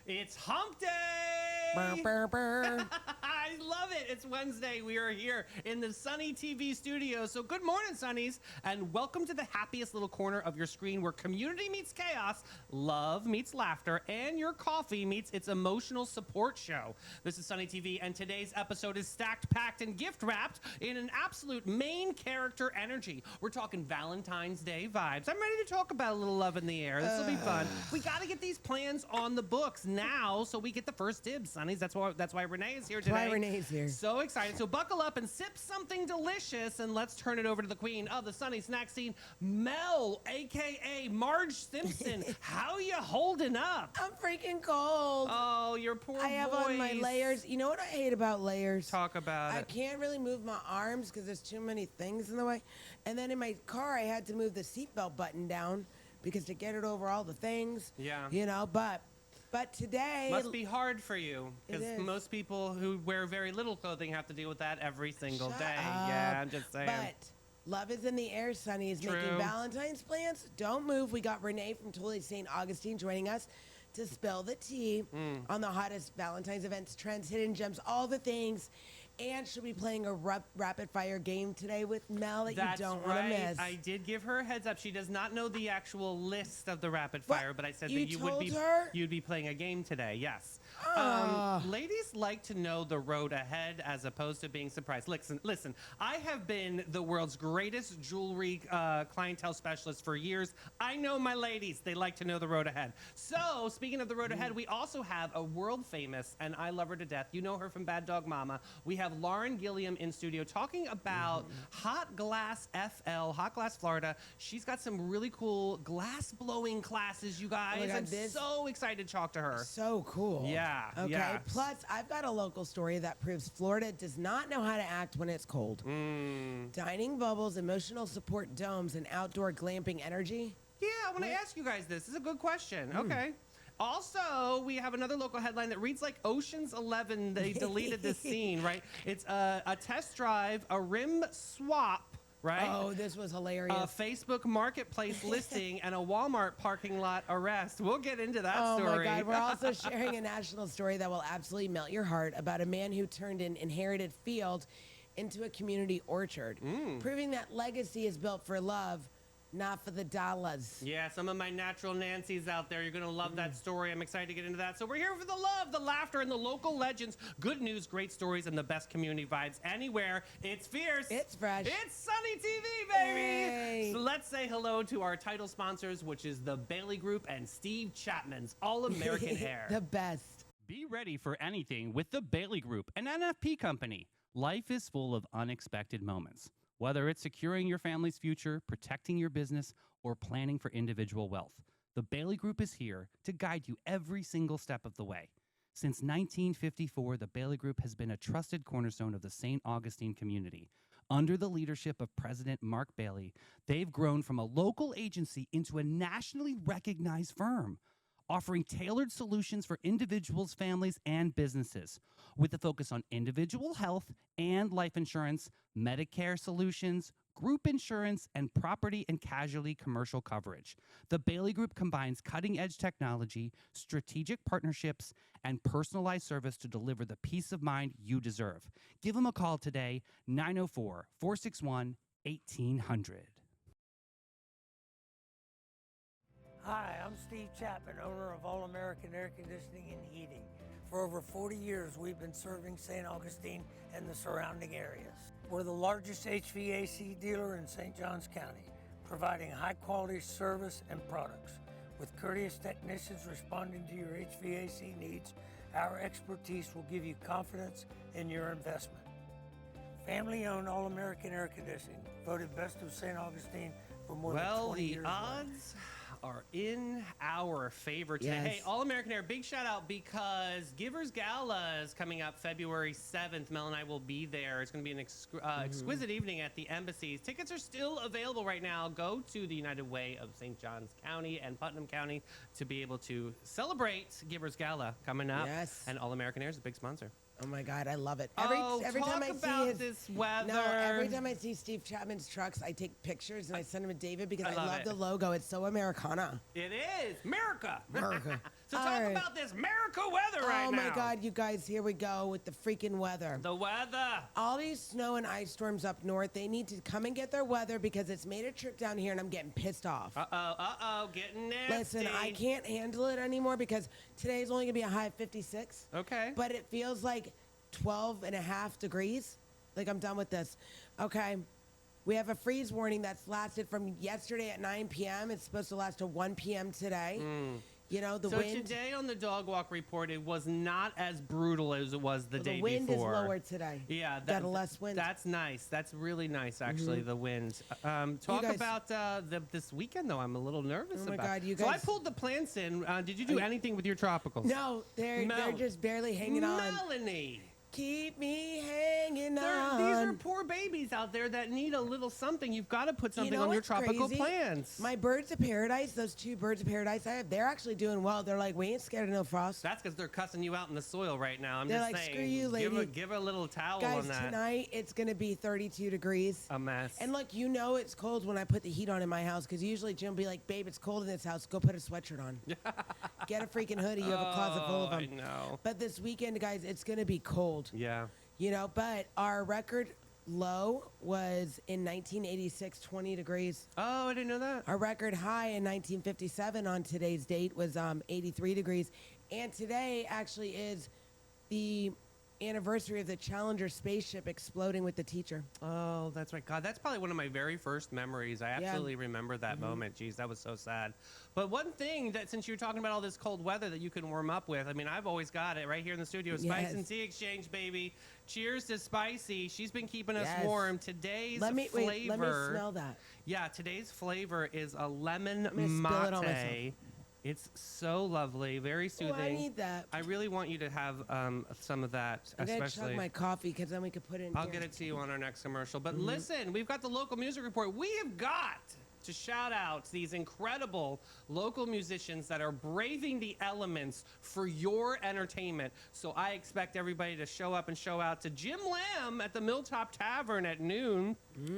It's hump day! Burr, burr, burr. I love it. It's Wednesday. We are here in the Sunny TV studio. So good morning, Sunnies, and welcome to the happiest little corner of your screen where community meets chaos, love meets laughter, and your coffee meets its emotional support show. This is Sunny TV, and today's episode is stacked, packed, and gift-wrapped in an absolute main character energy. We're talking Valentine's Day vibes. I'm ready to talk about a little love in the air. This will be fun. We got to get these plans on the books now so we get the first dibs, Sunnies. That's why Renee is here today. Why Renee's here. So excited. So buckle up and sip something delicious, and let's turn it over to the queen of the Sunny snack scene, Mel, a.k.a. Marge Simpson. How you holding up? I'm freaking cold. Oh, your poor I have on my voice. layers. You know what I hate about layers? Talk about I it. can't really move my arms because there's too many things in the way. And then in my car, I had to move the seatbelt button down because to get it over all the things. Yeah. You know, but today... Must be hard for you because is. most people who wear very little clothing have to deal with that every single Shut day. up. Yeah, I'm just saying. But love is in the air, Sunny is True. making Valentine's plans. Don't move. We got Renee from Totally St. Augustine joining us to spill the tea on the hottest Valentine's events, trends, hidden gems, all the things. And she'll be playing a rapid fire game today with Mel that That's you don't want to right. miss. I did give her a heads up. She does not know the actual list of the rapid fire, but I said You that you would told be her? you'd be playing a game today. Yes. Ah. Ladies like to know the road ahead as opposed to being surprised. Listen. I have been the world's greatest jewelry clientele specialist for years. I know my ladies. They like to know the road ahead. So speaking of the road ahead, we also have a world famous, and I love her to death. You know her from Bad Dog Mama. We have Gilliam in studio talking about Hot Glass FL, Hot Glass Florida. She's got some really cool glass blowing classes, you guys. God, I'm so excited to talk to her. So cool. Yeah. Okay. Yeah. Plus, I've got a local story that proves Florida does not know how to act when it's cold. Dining bubbles, emotional support domes, and outdoor glamping energy. Yeah, I want to ask you guys this. This is a good question. Okay. Also, we have another local headline that reads like Ocean's 11. They deleted this scene, right? It's a test drive, a rim swap, right? Oh, this was hilarious. A Facebook Marketplace listing and a Walmart parking lot arrest. We'll get into that story. Oh my God, we're also sharing a national story that will absolutely melt your heart about a man who turned an inherited field into a community orchard, proving that legacy is built for love, not for the dollars. Yeah, some of my natural Nancys out there, you're going to love that story. I'm excited to get into that. So we're here for the love, the laughter, and the local legends. Good news, great stories, and the best community vibes anywhere. It's fierce. It's fresh. It's Sunny TV, baby. Hey. So let's say hello to our title sponsors, which is the Bailey Group and Steve Chapman's All-American Hair. The best. Be ready for anything with the Bailey Group, an NFP company. Life is full of unexpected moments. Whether it's securing your family's future, protecting your business, or planning for individual wealth, the Bailey Group is here to guide you every single step of the way. Since 1954, the Bailey Group has been a trusted cornerstone of the St. Augustine community. Under the leadership of President Mark Bailey, they've grown from a local agency into a nationally recognized firm, offering tailored solutions for individuals, families, and businesses, with a focus on individual health and life insurance, Medicare solutions, group insurance, and property and casualty commercial coverage. The Bailey Group combines cutting-edge technology, strategic partnerships, and personalized service to deliver the peace of mind you deserve. Give them a call today, 904-461-1800. Hi, I'm Steve Chapman, owner of All American Air Conditioning and Heating. For over 40 years, we've been serving St. Augustine and the surrounding areas. We're the largest HVAC dealer in St. Johns County, providing high-quality service and products. With courteous technicians responding to your HVAC needs, our expertise will give you confidence in your investment. Family-owned All American Air Conditioning, voted best of St. Augustine for more than 20 years. Well, the odds are in our favor today. Yes. Hey, All American Air, big shout out because Givers Gala is coming up February 7th. Mel and I will be there. It's going to be an exquisite evening at the embassies. Tickets are still available right now. Go to the United Way of St. Johns County and Putnam County to be able to celebrate Givers Gala coming up. Yes. And All American Air is a big sponsor. Oh my God, I love it. Every time I see this weather. No, every time I see Steve Chapman's trucks, I take pictures and I send them to David because I love it. the logo. It's so Americana. It is America. America. So All talk right. about this America weather right now. Oh my God, you guys, here we go with the freaking weather. The weather. All these snow and ice storms up north, they need to come and get their weather because it's made a trip down here and I'm getting pissed off. Getting nasty. Listen, I can't handle it anymore because today's only gonna be a high of 56. Okay. But it feels like 12 and a half degrees. Like I'm done with this. Okay. We have a freeze warning that's lasted from yesterday at 9 p.m. It's supposed to last to 1 p.m. today. You know, the wind. So today on the dog walk report, it was not as brutal as it was the day before. The wind is lower today. Yeah. Got a less wind. That's nice. That's really nice, actually, the wind. Talk guys- about this weekend, though. I'm a little nervous Oh my about. God, you So I guys- pulled the plants in. Did you do anything with your tropicals? No, they're just barely hanging on. Melanie. Keep me hanging These on. are poor babies out there that need a little something. You've got to put something You know on your what's tropical crazy? plants. My birds of paradise, those 2 birds of paradise I have, they're actually doing well. They're like, we ain't scared of no frost. That's because they're cussing you out in the soil right now. I'm They're just like, saying. "Screw you, lady." Give her a little towel Guys, on that. tonight it's going to be 32 degrees. A mess. And look, you know it's cold when I put the heat on in my house because usually Jim will be like, babe, it's cold in this house. Go put a sweatshirt on. Get a freaking hoodie. You have a closet full of them. I know. But this weekend, guys, it's going to be cold. Yeah. You know, but our record low was in 1986, 20 degrees. Oh, I didn't know that. Our record high in 1957 on today's date was 83 degrees. And today actually is the anniversary of the Challenger spaceship exploding with the teacher. Oh, that's right. God, that's probably one of my very first memories. I absolutely remember that moment. Jeez, that was so sad. But one thing that, since you're talking about all this cold weather that you can warm up with, I mean, I've always got it right here in the studio. Spice Yes. and Tea Exchange, baby. Cheers to Spicy. She's been keeping us Yes. warm. Today's Let me flavor. smell that. Yeah, today's flavor is a lemon gonna spill it on myself. mate. It's so lovely, very Oh, soothing. I need that. I really want you to have some of that, I'm gonna especially. chug my coffee because then we could put it in I'll here. get it to you on our next commercial. But listen, we've got the local music report. We have got to shout out these incredible local musicians that are braving the elements for your entertainment. So I expect everybody to show up and show out to Jim Lamb at the Milltop Tavern at noon.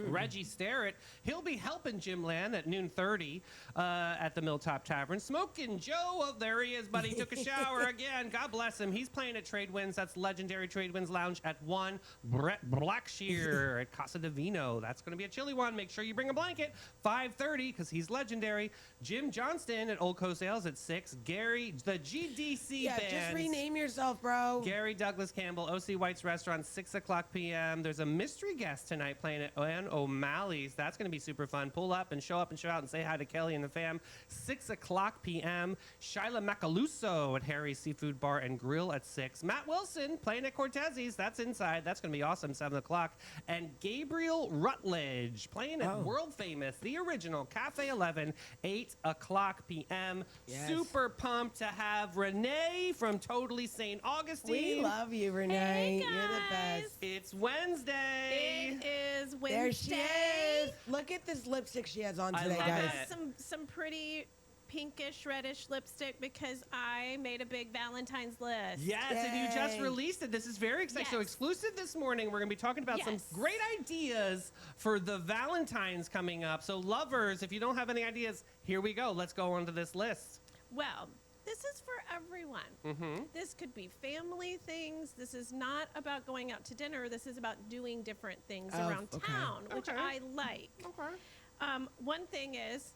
Reggie Starrett, he'll be helping Jim Lamb at noon 30 at the Milltop Tavern. Smoking Joe, oh, there he is, buddy. Took a shower again. God bless him. He's playing at Trade Winds. That's legendary Trade Winds Lounge at 1. Brett Blackshear at Casa de Vino. That's going to be a chilly one. Make sure you bring a blanket. 5:30 because he's legendary. Jim Johnston at Old Coast Ales at 6. Gary, the GDC Yeah, band. just rename yourself, bro. Gary Douglas Campbell, OC White's Restaurant, 6 o'clock p.m. There's a mystery guest tonight playing at Ann O'Malley's. That's going to be super fun. Pull up and show out and say hi to Kelly and the fam. 6 o'clock p.m. Shyla Macaluso at Harry's Seafood Bar and Grill at 6. Matt Wilson playing at Cortez's. That's inside. That's going to be awesome. 7 o'clock. And Gabriel Rutledge playing at world famous, the original Cafe 11, 8 o'clock p.m. Yes. Super pumped to have Renee from Totally St. Augustine. We love you, Renee. Hey, You're the guys. best. It's Wednesday. It is Wednesday. There she is. Look at this lipstick she has on I today, love guys. it. Some pretty pinkish reddish lipstick because I made a big Valentine's list. Yes, and you just Yay. released it. This is very exciting. So Yes. exclusive this morning. We're going to be talking about some Yes. great ideas for the Valentine's coming up. So lovers, if you don't have any ideas, here we go. Let's go on to this list. Well, this is for everyone. This could be family things. This is not about going out to dinner. This is about doing different things Oh, around okay. town, which Okay. I like. Okay. One thing is,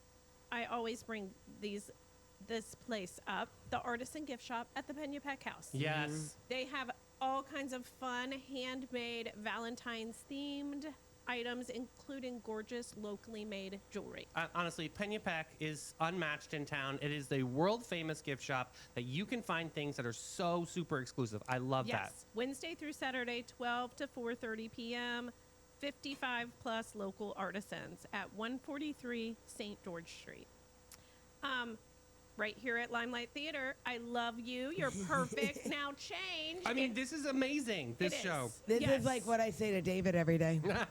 I always bring this place up, the Artisan Gift Shop at the Penyapack House. Yes. They have all kinds of fun, handmade, Valentine's themed items, including gorgeous, locally made jewelry. Honestly, Penyapack is unmatched in town. It is the world famous gift shop that you can find things that are so super exclusive. I love that. Yes, Wednesday through Saturday, 12 to 4:30 p.m. 55 plus local artisans at 143 St. George Street. Right here at Limelight Theater. I love you. You're perfect. Now change. I mean, this is amazing, this It show. is. This Yes. is like what I say to David every day. Yeah,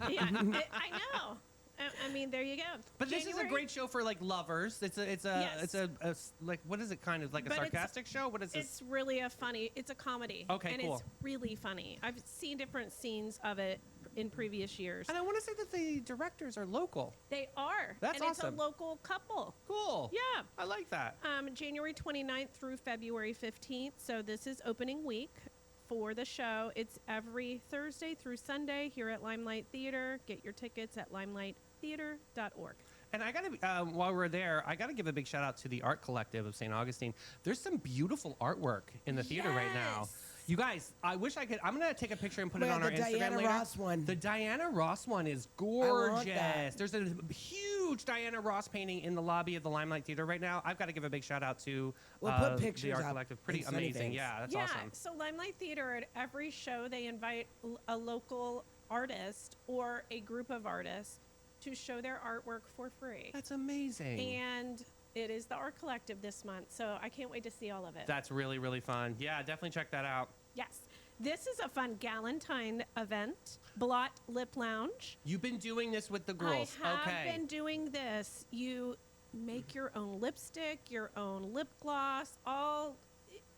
I know. I mean, there you go. But this is a great show for like lovers. It's a like, what is it, kind of like a But sarcastic show? What is this? It's really it's a comedy. Okay, and cool. it's really funny. I've seen different scenes of it in previous years. And I want to say that the directors are local. They are. That's and awesome. It's a local couple. Cool. Yeah. I like that. January 29th through February 15th. So this is opening week for the show. It's every Thursday through Sunday here at Limelight Theater. Get your tickets at limelighttheater.org. And I gotta, while we're there, I gotta give a big shout out to the Art Collective of St. Augustine. There's some beautiful artwork in the theater right now. Yes. You guys, I wish I could. I'm gonna take a picture and put it Yeah, on our the Instagram Diana later. Ross one. The Diana Ross one is want gorgeous. that. There's a huge Diana Ross painting in the lobby of the Limelight Theater right now. I've got to give a big shout out to We'll put the pictures Art up Collective. Pretty in Sunny amazing. Things. Yeah, that's yeah, awesome. so Limelight Theater, at every show, they invite a local artist or a group of artists to show their artwork for free. That's amazing. And it is the Art Collective this month, so I can't wait to see all of it. That's really, really fun. Yeah, definitely check that out. Yes. This is a fun Galentine event, Blot Lip Lounge. You've been doing this with the girls. I have Okay. been doing this. You make your own lipstick, your own lip gloss,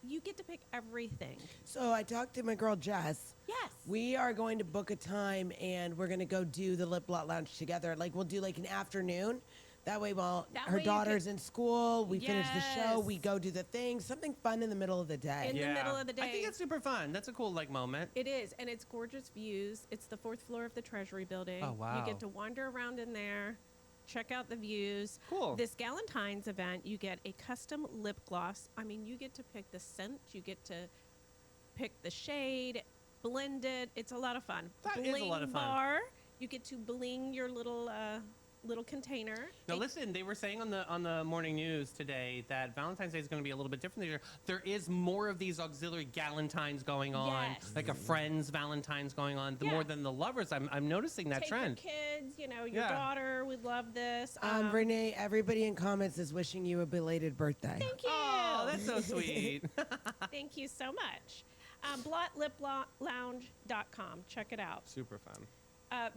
you get to pick everything. So I talked to my girl Jess. Yes. We are going to book a time and we're going to go do the Lip Blot Lounge together. Like we'll do like an afternoon. That way while That her way you daughter's in school, we finish the show, Yes. we go do the thing, something fun in the middle of the day. In the middle of the day. I think it's super fun. That's a cool like moment. It is, and it's gorgeous views. It's the 4th floor of the Treasury Building. Oh, wow. You get to wander around in there, check out the views. Cool. This Galentine's event, you get a custom lip gloss. I mean, you get to pick the scent, you get to pick the shade, blend it. It's a lot of fun. That is a lot of fun. Bar, you get to bling your little container. Now listen, they were saying on the morning news today that Valentine's Day is going to be a little bit different this year. There is more of these auxiliary galentines going on, Yes. like a friend's Valentine's going on, Yeah. more than the lovers. I'm noticing that Take trend. your kids, your Yeah. daughter would love this. Renee, everybody in comments is wishing you a belated birthday. Thank you. Oh, that's so sweet. Thank you so much. BlotLipLounge.com. Check it out. Super fun.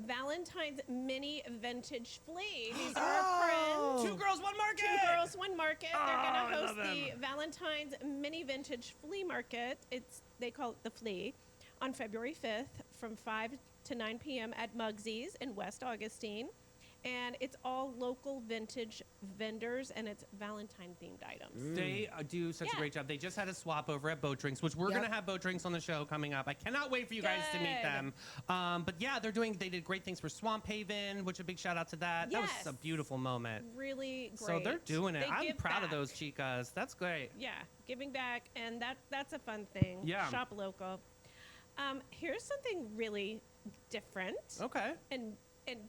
Valentine's Mini Vintage Flea. These are our friends. Two girls, one market. Two Girls, One Market. They're I going to host love the them. Valentine's Mini Vintage Flea Market. They call it the Flea on February 5th from 5 to 9 p.m. at Mugsy's in West Augustine. And it's all local vintage vendors, and it's Valentine-themed items. They do such a Yeah. great job. They just had a swap over at Boat Drinks, which we're Yep. going to have Boat Drinks on the show coming up. I cannot wait for you guys to meet Good. them. But yeah, they did great things for Swamp Haven, which a big shout out to that. That Yes. was a beautiful moment. Really great. So they're doing it. They I'm give proud of back. those chicas. That's great. Yeah, giving back, and that's a fun thing. Yeah. Shop local. Here's something really different Okay. and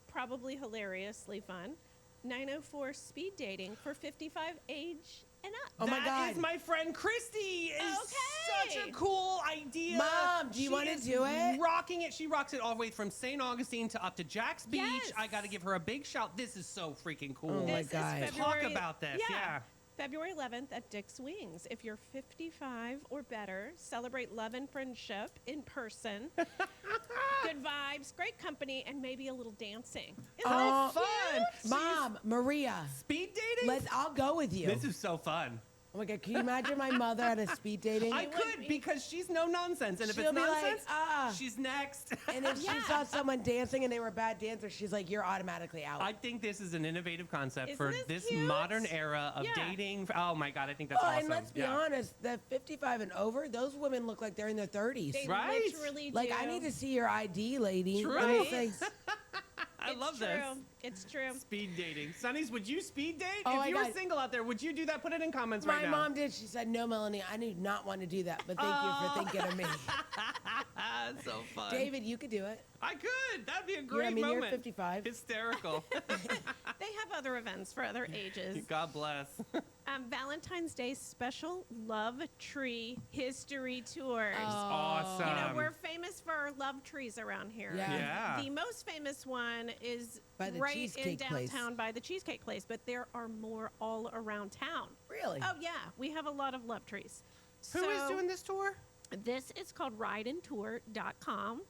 probably hilariously fun. 904 speed dating for 55 age and up. Oh my That God. is my friend Christy. Is Okay. such a cool idea. Mom, do you She wanna is do it? Rocking it. She rocks it all the way from St. Augustine to up to Jack's Beach. Yes. I got to give her a big shout. This is so freaking cool. Oh my This is God. February- Talk about this. Yeah. February 11th at Dick's Wings. If you're 55 or better, celebrate love and friendship in person. Good vibes, great company, and maybe a little dancing. Isn't Oh, that cute? Fun. Mom, Maria, Speed dating? I'll go with you. This is so fun. Oh my God, can you imagine my mother at a speed dating? I would could be. because she's no nonsense. And if She'll it's be like, nonsense, "Ah." she's next. And if she saw someone dancing and they were a bad dancer, she's like, you're automatically out. I think this is an innovative concept Isn't for this this cute? modern era of Yeah. dating. Oh my God, I think that's Well, awesome. and let's be Yeah. honest, the 55 and over, those women look like they're in their 30s. They Right? literally Like, do. I need to see your ID, lady. True. Let me say- I It's love true. this. It's true. Speed dating. Sonny's, would you speed date? Oh, if I you were got- single out there, would you do that? Put it in comments My right now. mom did. She said, no, Melanie, I do not want to do that, but thank you for thinking of me. That's so fun. David, you could do it. I could. That'd be a You're, great I mean, moment. you're 55. Hysterical. They have other events for other ages. God bless. Valentine's Day special love tree history tours. Awesome. You know, we're famous for our love trees around here. Yeah. Yeah. The most famous one is By the right in Cheesecake Place. downtown by the Cheesecake Place, but there are more all around town. Really? Oh, yeah. We have a lot of love trees. Who is doing this tour? This is called rideandtour.com.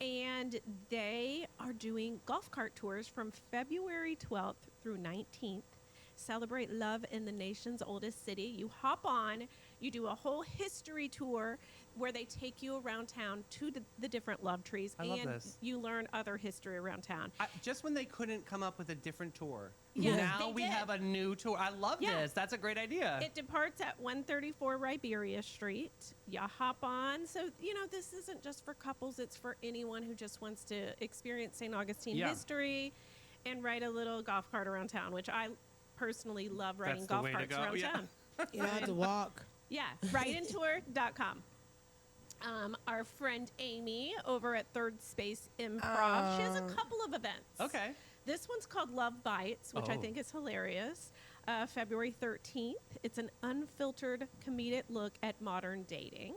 And they are doing golf cart tours from February 12th through 19th. Celebrate love in the nation's oldest city. You hop on, you do a whole history tour where they take you around town to the different love trees. I love and this. you learn other history around town. Just when they couldn't come up with a different tour, Yes, now they we did. have a new tour. I love Yeah. this. That's a great idea. It departs at 134 Riberia Street. You hop on. So, this isn't just for couples. It's for anyone who just wants to experience St. Augustine Yeah. history and ride a little golf cart around town, which I personally love riding That's the golf way to carts go, around yeah. town. You don't have to walk. Yeah, rideintour.com. Our friend Amy over at Third Space Improv, she has a couple of events. Okay. This one's called Love Bites, which I Oh. think is hilarious. February 13th. It's an unfiltered comedic look at modern dating.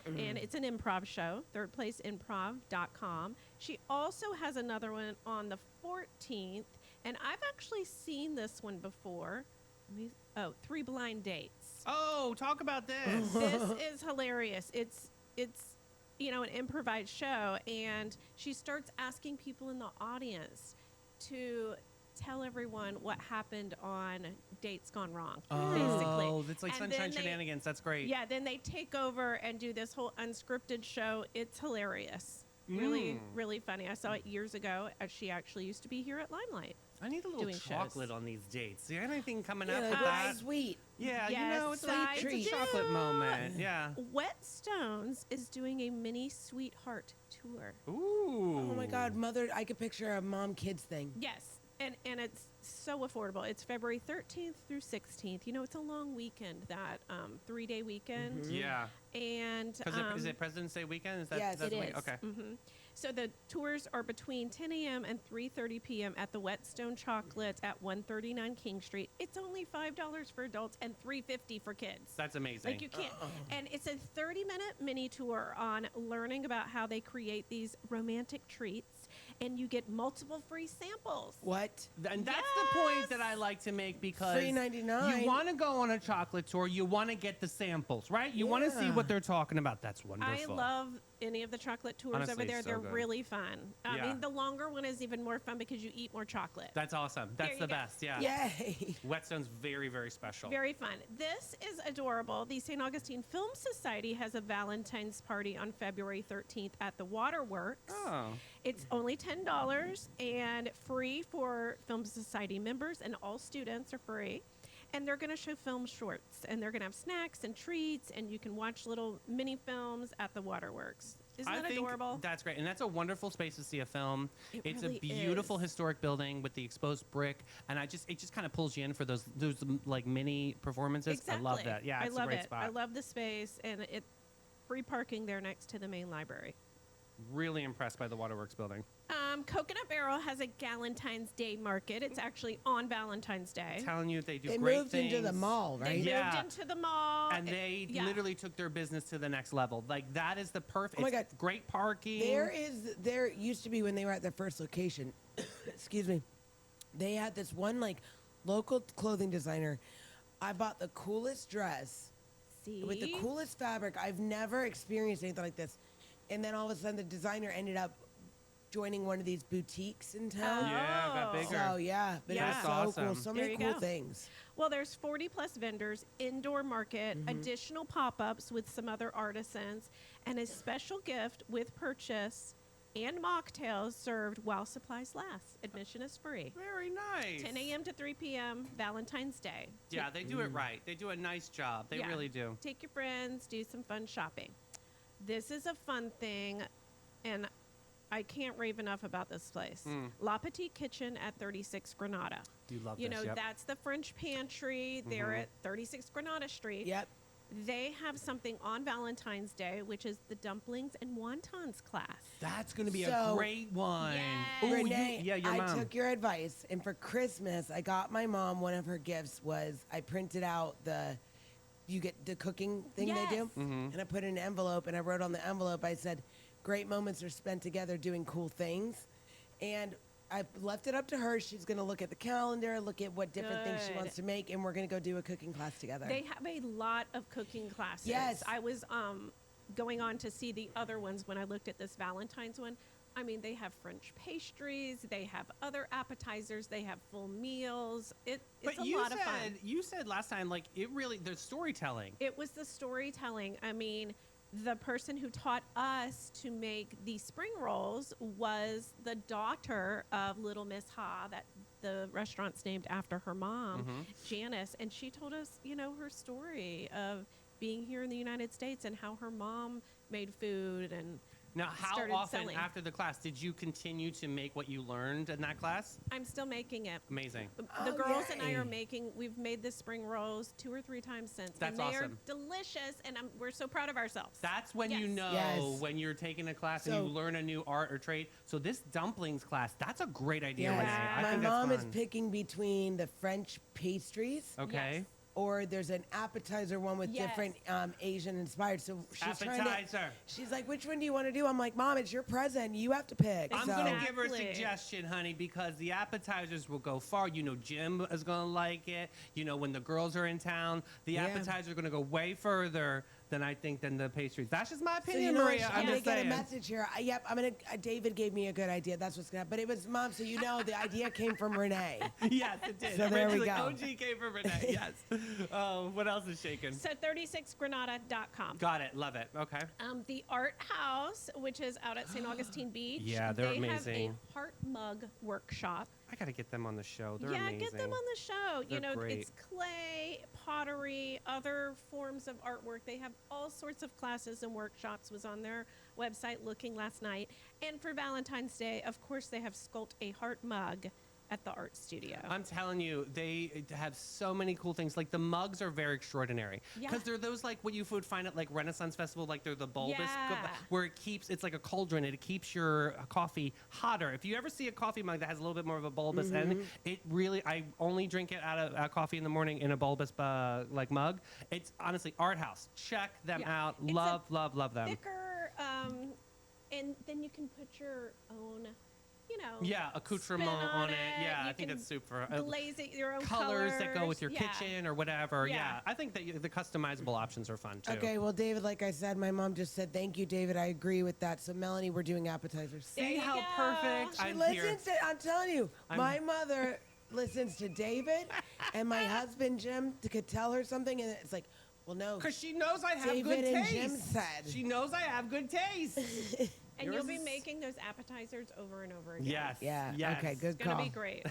And it's an improv show, thirdplaceimprov.com. She also has another one on the 14th. And I've actually seen this one before. Three Blind Dates. Oh, talk about this. This is hilarious. It's an improvised show, and she starts asking people in the audience to tell everyone what happened on dates gone wrong, basically. Oh, it's like And Sunshine then Shenanigans. That's great. Yeah, then they take over and do this whole unscripted show. It's hilarious. Really, really funny. I saw it years ago. She actually used to be here at Limelight. I need a little Doing shows. chocolate on these dates. Do you have anything coming up Yeah, with like that? sweet. Yeah, Yes, it's, I it's a do. chocolate moment. Yeah. Whetstones is doing a mini sweetheart tour. Ooh. Oh my God, mother! I could picture a mom-kids thing. Yes, and it's so affordable. It's February 13th through 16th. It's a long weekend, that 3-day weekend. Yeah. And Is it President's Day weekend? Is that, Yes, that's it the is. week? Okay. So the tours are between 10 a.m. and 3:30 p.m. at the Whetstone Chocolate at 139 King Street. It's only $5 for adults and $3.50 for kids. That's amazing. Like, you can't. And it's a 30-minute mini tour on learning about how they create these romantic treats, and you get multiple free samples. What? And that's the point that I like to make, because Free 99. you want to go on a chocolate tour. You want to get the samples, right? You want to see Yeah. what they're talking about. That's I wonderful. love any of the chocolate tours Honestly, over there. so They're good. really fun. I Yeah. mean, the longer one is even more fun because you eat more chocolate. That's awesome. That's you the go. best. Yeah. Yay! Whetstone's very, very special. Very fun. This is adorable. The St. Augustine Film Society has a Valentine's party on February 13th at the Waterworks. Oh. It's only $10 and free for Film Society members, and all students are free. And they're going to show film shorts, and they're going to have snacks and treats, and you can watch little mini films at the Waterworks. Isn't I that think adorable? That's great. And that's a wonderful space to see a film. It's really a beautiful is. historic building with the exposed brick. And it just kind of pulls you in for those like mini performances. Exactly. I love that. Yeah, it's I love a great it. spot. I love the space, and it free parking there next to the main library. Really impressed by the Waterworks building. Coconut Barrel has a Galentine's Day market. It's actually on Valentine's Day. Telling you they do They great moved things. into the mall, They right? moved Yeah. into the mall. And they yeah. literally took their business to the next level. Like, that is the perfect. Oh my it's God. Great parking. There used to be, when they were at their first location, excuse me, they had this one like local clothing designer. I bought the coolest dress See? with the coolest fabric. I've never experienced anything like this. And then all of a sudden the designer ended up joining one of these boutiques in town. Yeah, it got Oh. bigger. So yeah, but Yeah. it was That's so cool. awesome. So There many you cool go. things. Well, there's 40 plus vendors, indoor market, additional pop-ups with some other artisans, and a special gift with purchase and mocktails served while supplies last. Admission is free. Very nice. 10 a.m. to 3 p.m. Valentine's Day. Yeah, they do it right. They do a nice job. They Yeah. really do. Take your friends, do some fun shopping. This is a fun thing, and I can't rave enough about this place. La Petite Kitchen at 36 Granada. You love You this. know, yep. that's the French pantry. They're at 36 Granada Street. Yep. They have something on Valentine's Day, which is the dumplings and wontons class. That's going to be a So- great one. Yes. Ooh, Renee, your I mom. took your advice, and for Christmas, I got my mom, one of her gifts was I printed out you get the cooking thing they do, Yes. and I put it in an envelope, and I wrote on the envelope, I said, great moments are spent together doing cool things. And I left it up to her. She's going to look at the calendar, look at what different things she Good. wants to make, and we're going to go do a cooking class together. They have a lot of cooking classes. Yes. I was going on to see the other ones when I looked at this Valentine's one. I mean, they have French pastries, they have other appetizers, they have full meals. It's But a lot of fun. you said last time, like, it really, the storytelling. It was the storytelling. I mean, the person who taught us to make the spring rolls was the daughter of Little Miss Ha, that the restaurant's named after her mom, Janice. And she told us, her story of being here in the United States and how her mom made food and Now, how started often selling. after the class did you continue to make what you learned in that class? I'm still making it. Amazing. The girls and I are yay. we've made the spring rolls 2 or 3 times since. That's and they awesome. are delicious, and we're so proud of ourselves. That's when you Yes. know Yes. when you're taking a class and So- you learn a new art or trade. So this dumplings class, that's a great idea, Yes. Renee. I My think mom that's is fun. picking between the French pastries. Okay. Yes. Or there's an appetizer one with Yes. different Asian inspired. So she's Appetizer. She's like, which one do you want to do? I'm like, Mom, it's your present. You have to pick. I'm so, going to give her a Exactly. suggestion, honey, because the appetizers will go far. Jim is going to like it. When the girls are in town, the Yeah. appetizers are going to go way further than the pastries. That's just my So opinion, you know what? Maria. I'm I'm gonna just get saying. a message here. Yep, I'm gonna. David gave me a good idea. That's what's gonna happen. But it was Mom. So the idea came from Renee. Yes, it did. So there we Originally, go. OG came from Renee. Yes. What else is shaking? So 36granada.com. Got it. Love it. Okay. The Art House, which is out at St. Augustine Beach. Yeah, they're they amazing. have a heart mug workshop. I got to get them on the show. They're yeah, amazing. get them on the show. They're great. It's clay, pottery, other forms of artwork. They have all sorts of classes and workshops. Was on their website looking last night. And for Valentine's Day, of course, they have Sculpt a Heart mug at the art studio. I'm telling you, they have so many cool things. Like the mugs are very extraordinary Yeah. because they're those like what you would find at like Renaissance Festival, like they're the bulbous, Yeah. where it's like a cauldron. It keeps your coffee hotter. If you ever see a coffee mug that has a little bit more of a bulbous end, it really, I only drink it out of coffee in the morning in a bulbous like mug. It's honestly Art House. Check them Yeah. out. It's a Love them. Thicker, and then you can put your own, Yeah, accoutrement spin on it. it. Yeah, You I think can that's super. glaze it your own Colors that go with your Yeah. kitchen or whatever. Yeah. Yeah. I think that the customizable options are fun too. Okay, well, David, like I said, my mom just said, thank you, David. I agree with that. So, Melanie, we're doing appetizers. There See you how go. perfect She I'm here. listens to, I'm telling you, my mother listens to David, and my husband, Jim, could tell her something, and it's like, well, no. Because she knows I have David good and taste. Jim said. She knows I have good taste. And Yours you'll be is- making those appetizers over and over again. Yes. Yeah, Yes. okay, good It's going to call. be great.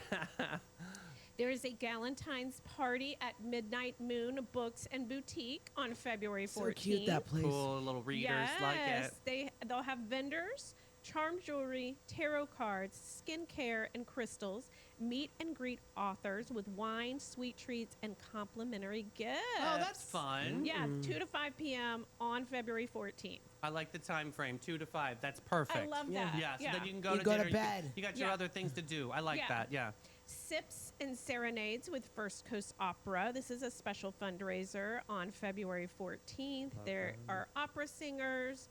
There is a Galentine's party at Midnight Moon Books and Boutique on February 14th. So cute, that place. Cool little readers Yes, like it. they'll have vendors, charm jewelry, tarot cards, skincare, and crystals. Meet and greet authors with wine, sweet treats, and complimentary gifts. Oh, that's fun. Yeah, 2 to 5 p.m. on February 14th. I like the time frame, 2 to 5. That's perfect. I love Yeah. that. Yeah, so then you can go You to go to dinner. bed. You got your Yeah. other things to do. I like Yeah. that. Yeah. Sips and Serenades with First Coast Opera. This is a special fundraiser on February 14th. There are opera singers,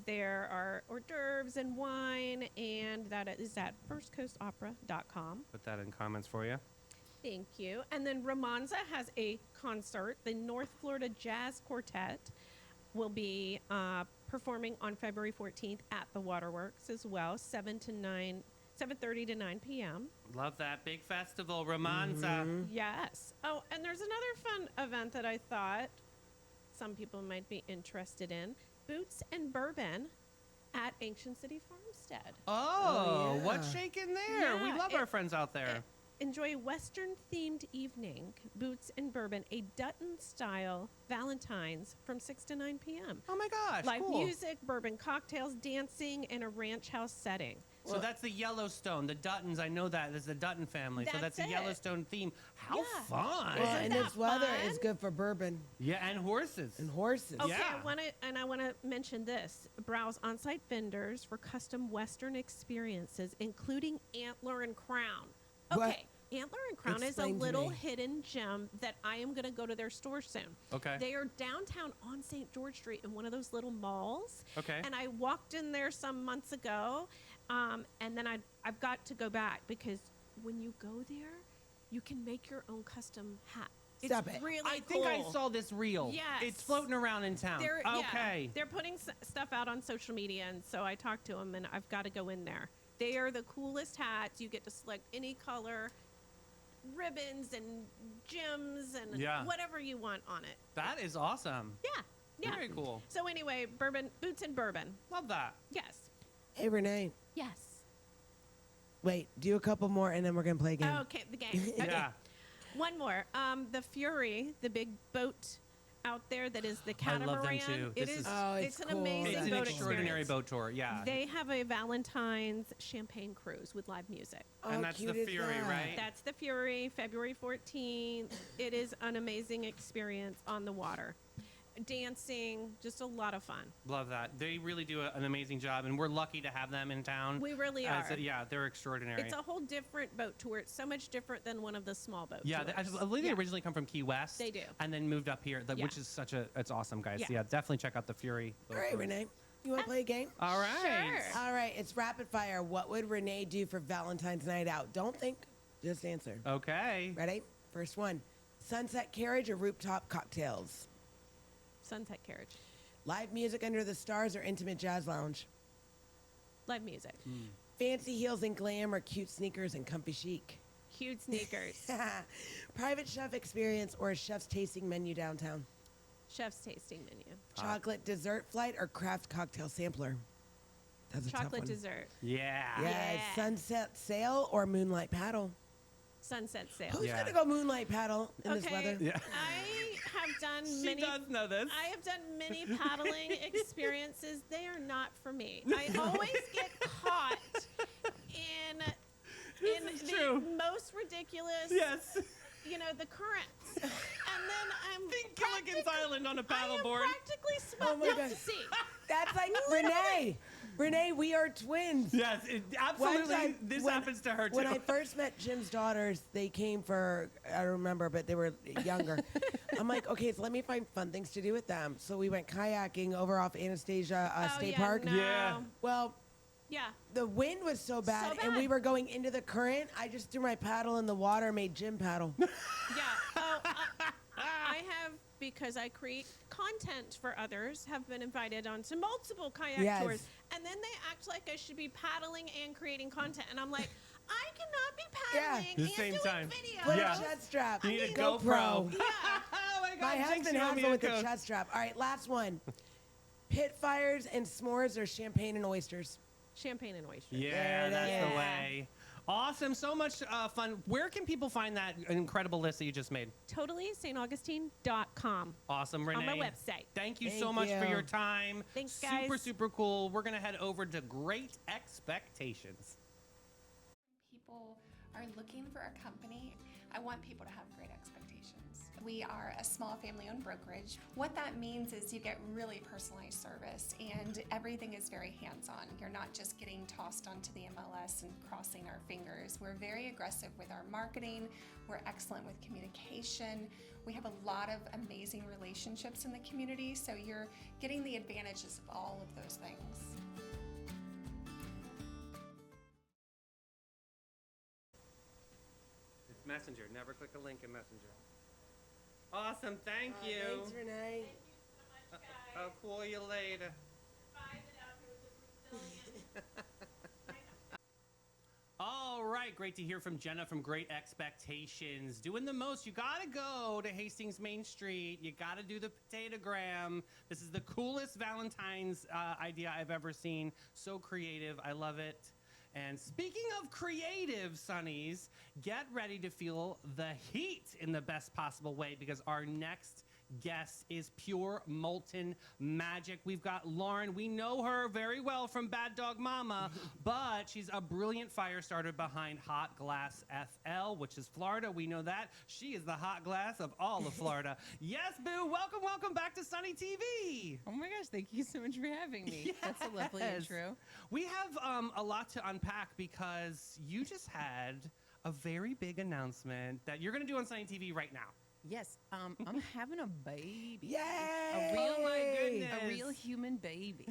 there are hors d'oeuvres and wine, and that is at firstcoastopera.com. Put that in comments for you. Thank you. And then Romanza has a concert. The North Florida Jazz Quartet will be performing on February 14th at the Waterworks as well, 7:30 to 9 p.m. Love that big festival, Romanza. Mm-hmm. Yes. Oh, and there's another fun event that I thought some people might be interested in. Boots and Bourbon at Ancient City Farmstead. Oh, yeah. what's shaking there? We Yeah, love our friends out there. Enjoy a Western-themed evening, Boots and Bourbon, a Dutton-style Valentine's from 6 to 9 p.m. Oh my gosh, Live cool. music, bourbon cocktails, dancing, and a ranch house setting. So that's the Yellowstone, the Duttons. I know that. That's the Dutton family. So That's that's a it. Yellowstone theme. How Yeah. fun. Well, Isn't and that this weather fun? is good for bourbon Yeah, and horses. and horses. Okay, Yeah. I want to mention this. Browse on-site vendors for custom Western experiences, including Antler and Crown. What? Okay, Antler and Crown Explain is to a little me. hidden gem that I am going to go to their store soon. Okay. They are downtown on St. George Street in one of those little malls. Okay. And I walked in there some months ago, and then I've got to go back because when you go there, you can make your own custom hat. Stop it's it. really I think I cool. saw this reel. Yes. It's floating around in town. Okay. They're putting stuff out on social media, and so I talked to them, and I've got to go in there. They are the coolest hats. You get to select any color, ribbons and gems and whatever you want on it. That is awesome. Yeah. Very cool. So anyway, boots and bourbon. Love that. Yes. Hey, Renee. Yes. Wait, do a couple more, and then we're going to play a game. Okay, the game. Okay. Yeah. One more. The Fury, the big boat out there that is the I love catamaran. them too. It This is. is- Oh, It's an cool. amazing It's an boat extraordinary experience. boat tour. Yeah. They have a Valentine's champagne cruise with live music. And that's the cute is Fury, that? right? That's the Fury, February 14th. It is an amazing experience on the water. Dancing, just a lot of fun. Love that. They really do an amazing job, and we're lucky to have them in town. We really are. Yeah, they're extraordinary. It's a whole different boat tour. It's so much different than one of the small boat Yeah, tours. I believe they Yeah. originally come from Key West. They do. And then moved up here, Yeah. which is it's awesome, guys. Yeah. Yeah, definitely check out the Fury. All right, Renee. You want to play a game? All right. Sure. All right, it's rapid fire. What would Renee do for Valentine's night out? Don't think, just answer. Okay. Ready? First one. Sunset carriage or rooftop cocktails? Sunset Carriage. Live music under the stars or intimate jazz lounge? Live music. Fancy heels and glam or cute sneakers and comfy chic? Cute sneakers. Private chef experience or a chef's tasting menu downtown? Chef's tasting menu. Chocolate dessert flight or craft cocktail sampler? That's a tough Chocolate one. dessert. Yeah. Yeah, Yeah. sunset sail or moonlight paddle? Sunset sail. Who's Yeah. gonna go moonlight paddle in this weather? Yeah. I have done She many. does know this. I have done many paddling experiences. They are not for me. I always get caught in is the true. most ridiculous. Yes. You know, the currents, and then I'm Think Gilligan's Island on a I am paddleboard. practically Oh swept my out God. to sea. That's like Renee. Renee, we are twins. Yes, One absolutely. time This when- happens to her too. When I first met Jim's daughters, they came for, I don't remember, but they were younger. I'm like, okay, so let me find fun things to do with them. So we went kayaking over off Anastasia Oh, State yeah, Park. No. Yeah. Well, Yeah. the wind was so bad, and bad. we were going into the current. I just threw my paddle in the water, made Jim paddle. Yeah. Oh, I have, because I create content for others, have been invited onto multiple kayak Yes. tours, and then they act like I should be paddling and creating content, and I'm like, I cannot be paddling The and same doing time. video. Put Yeah. a chest strap. You need a GoPro. GoPro. Yeah. Oh my God, My Jinx, husband you owe has me one a with the Coke. chest strap. All right, last one. Pit fires and s'mores or champagne and oysters? Champagne and oysters. Yeah, There it that's is. the way. Awesome, so much fun. Where can people find that incredible list that you just made? TotallySaintAugustine.com. Awesome, Renee. On my website. Thank you so Thank much for you. your time. Thanks, Super, guys. super cool. We're going to head over to Great Expectations. People are looking for a company, I want people to have great expectations. We are a small family-owned brokerage. What that means is you get really personalized service and everything is very hands-on. You're not just getting tossed onto the MLS and crossing our fingers. We're very aggressive with our marketing. We're excellent with communication. We have a lot of amazing relationships in the community, so you're getting the advantages of all of those things. It's Messenger. Never click a link in Messenger. Awesome, thank you. Thanks, Renee. I'll call you later. All right, great to hear from Jenna from Great Expectations. Doing the most. You gotta go to Hastings Main Street. You gotta do the potatogram. This is the coolest Valentine's idea I've ever seen. So creative. I love it. And speaking of creative, Sonnies, get ready to feel the heat in the best possible way because our next guest is pure molten magic. We've got Lauren. We know her very well from Bad Dog Mama, but she's a brilliant fire starter behind Hot Glass FL, which is Florida. We know that. She is the hot glass of all of Florida. Yes, Boo. Welcome back to Sunny TV. Oh my gosh, thank you so much for having me. That's a lovely Yes. intro. We have a lot to unpack because you just had a very big announcement that you're going to do on Sunny TV right now. Yes, I'm having a baby. Yay! A real Oh my baby. A real human baby.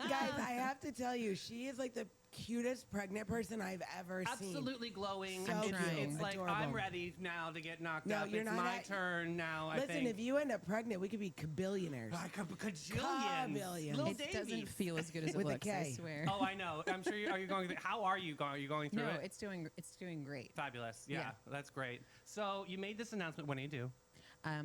Guys, I have to tell you, she is like the cutest pregnant person I've ever seen. Absolutely glowing. So I'm it's, trying. it's like, Adorable. I'm ready now to get knocked No, up. you're It's not my at- turn now, I Listen, think. if you end up pregnant, we could be billionaires. Like a cajillion. Kabillions. Little It Davies. doesn't feel as good as it With a looks, I K. swear. Oh, I know. I'm sure are you going through, how are you going? Are you going through No, it? it's doing great. Fabulous. Yeah, Yeah. that's great. So you made this announcement. When do you do?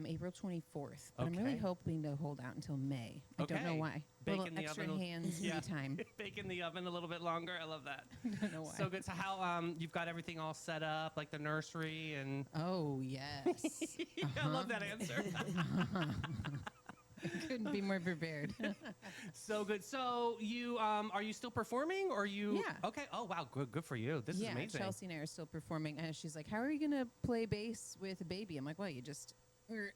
April 24th. But I'm really Okay. hoping to hold out until May. I don't know Okay. why. Bake Little in the extra oven. hands, Yeah. me time. Bake in the oven a little bit longer. I love that. Don't know why. So good. So how you've got everything all set up, like the nursery and. Oh yes. I love that answer. Couldn't be more prepared. So good. So you are you still performing or you? Yeah. Okay. Oh wow. Good for you. This is yeah, amazing. Chelsea and I are still performing, and she's like, "How are you gonna play bass with a baby?" I'm like, "Well, you just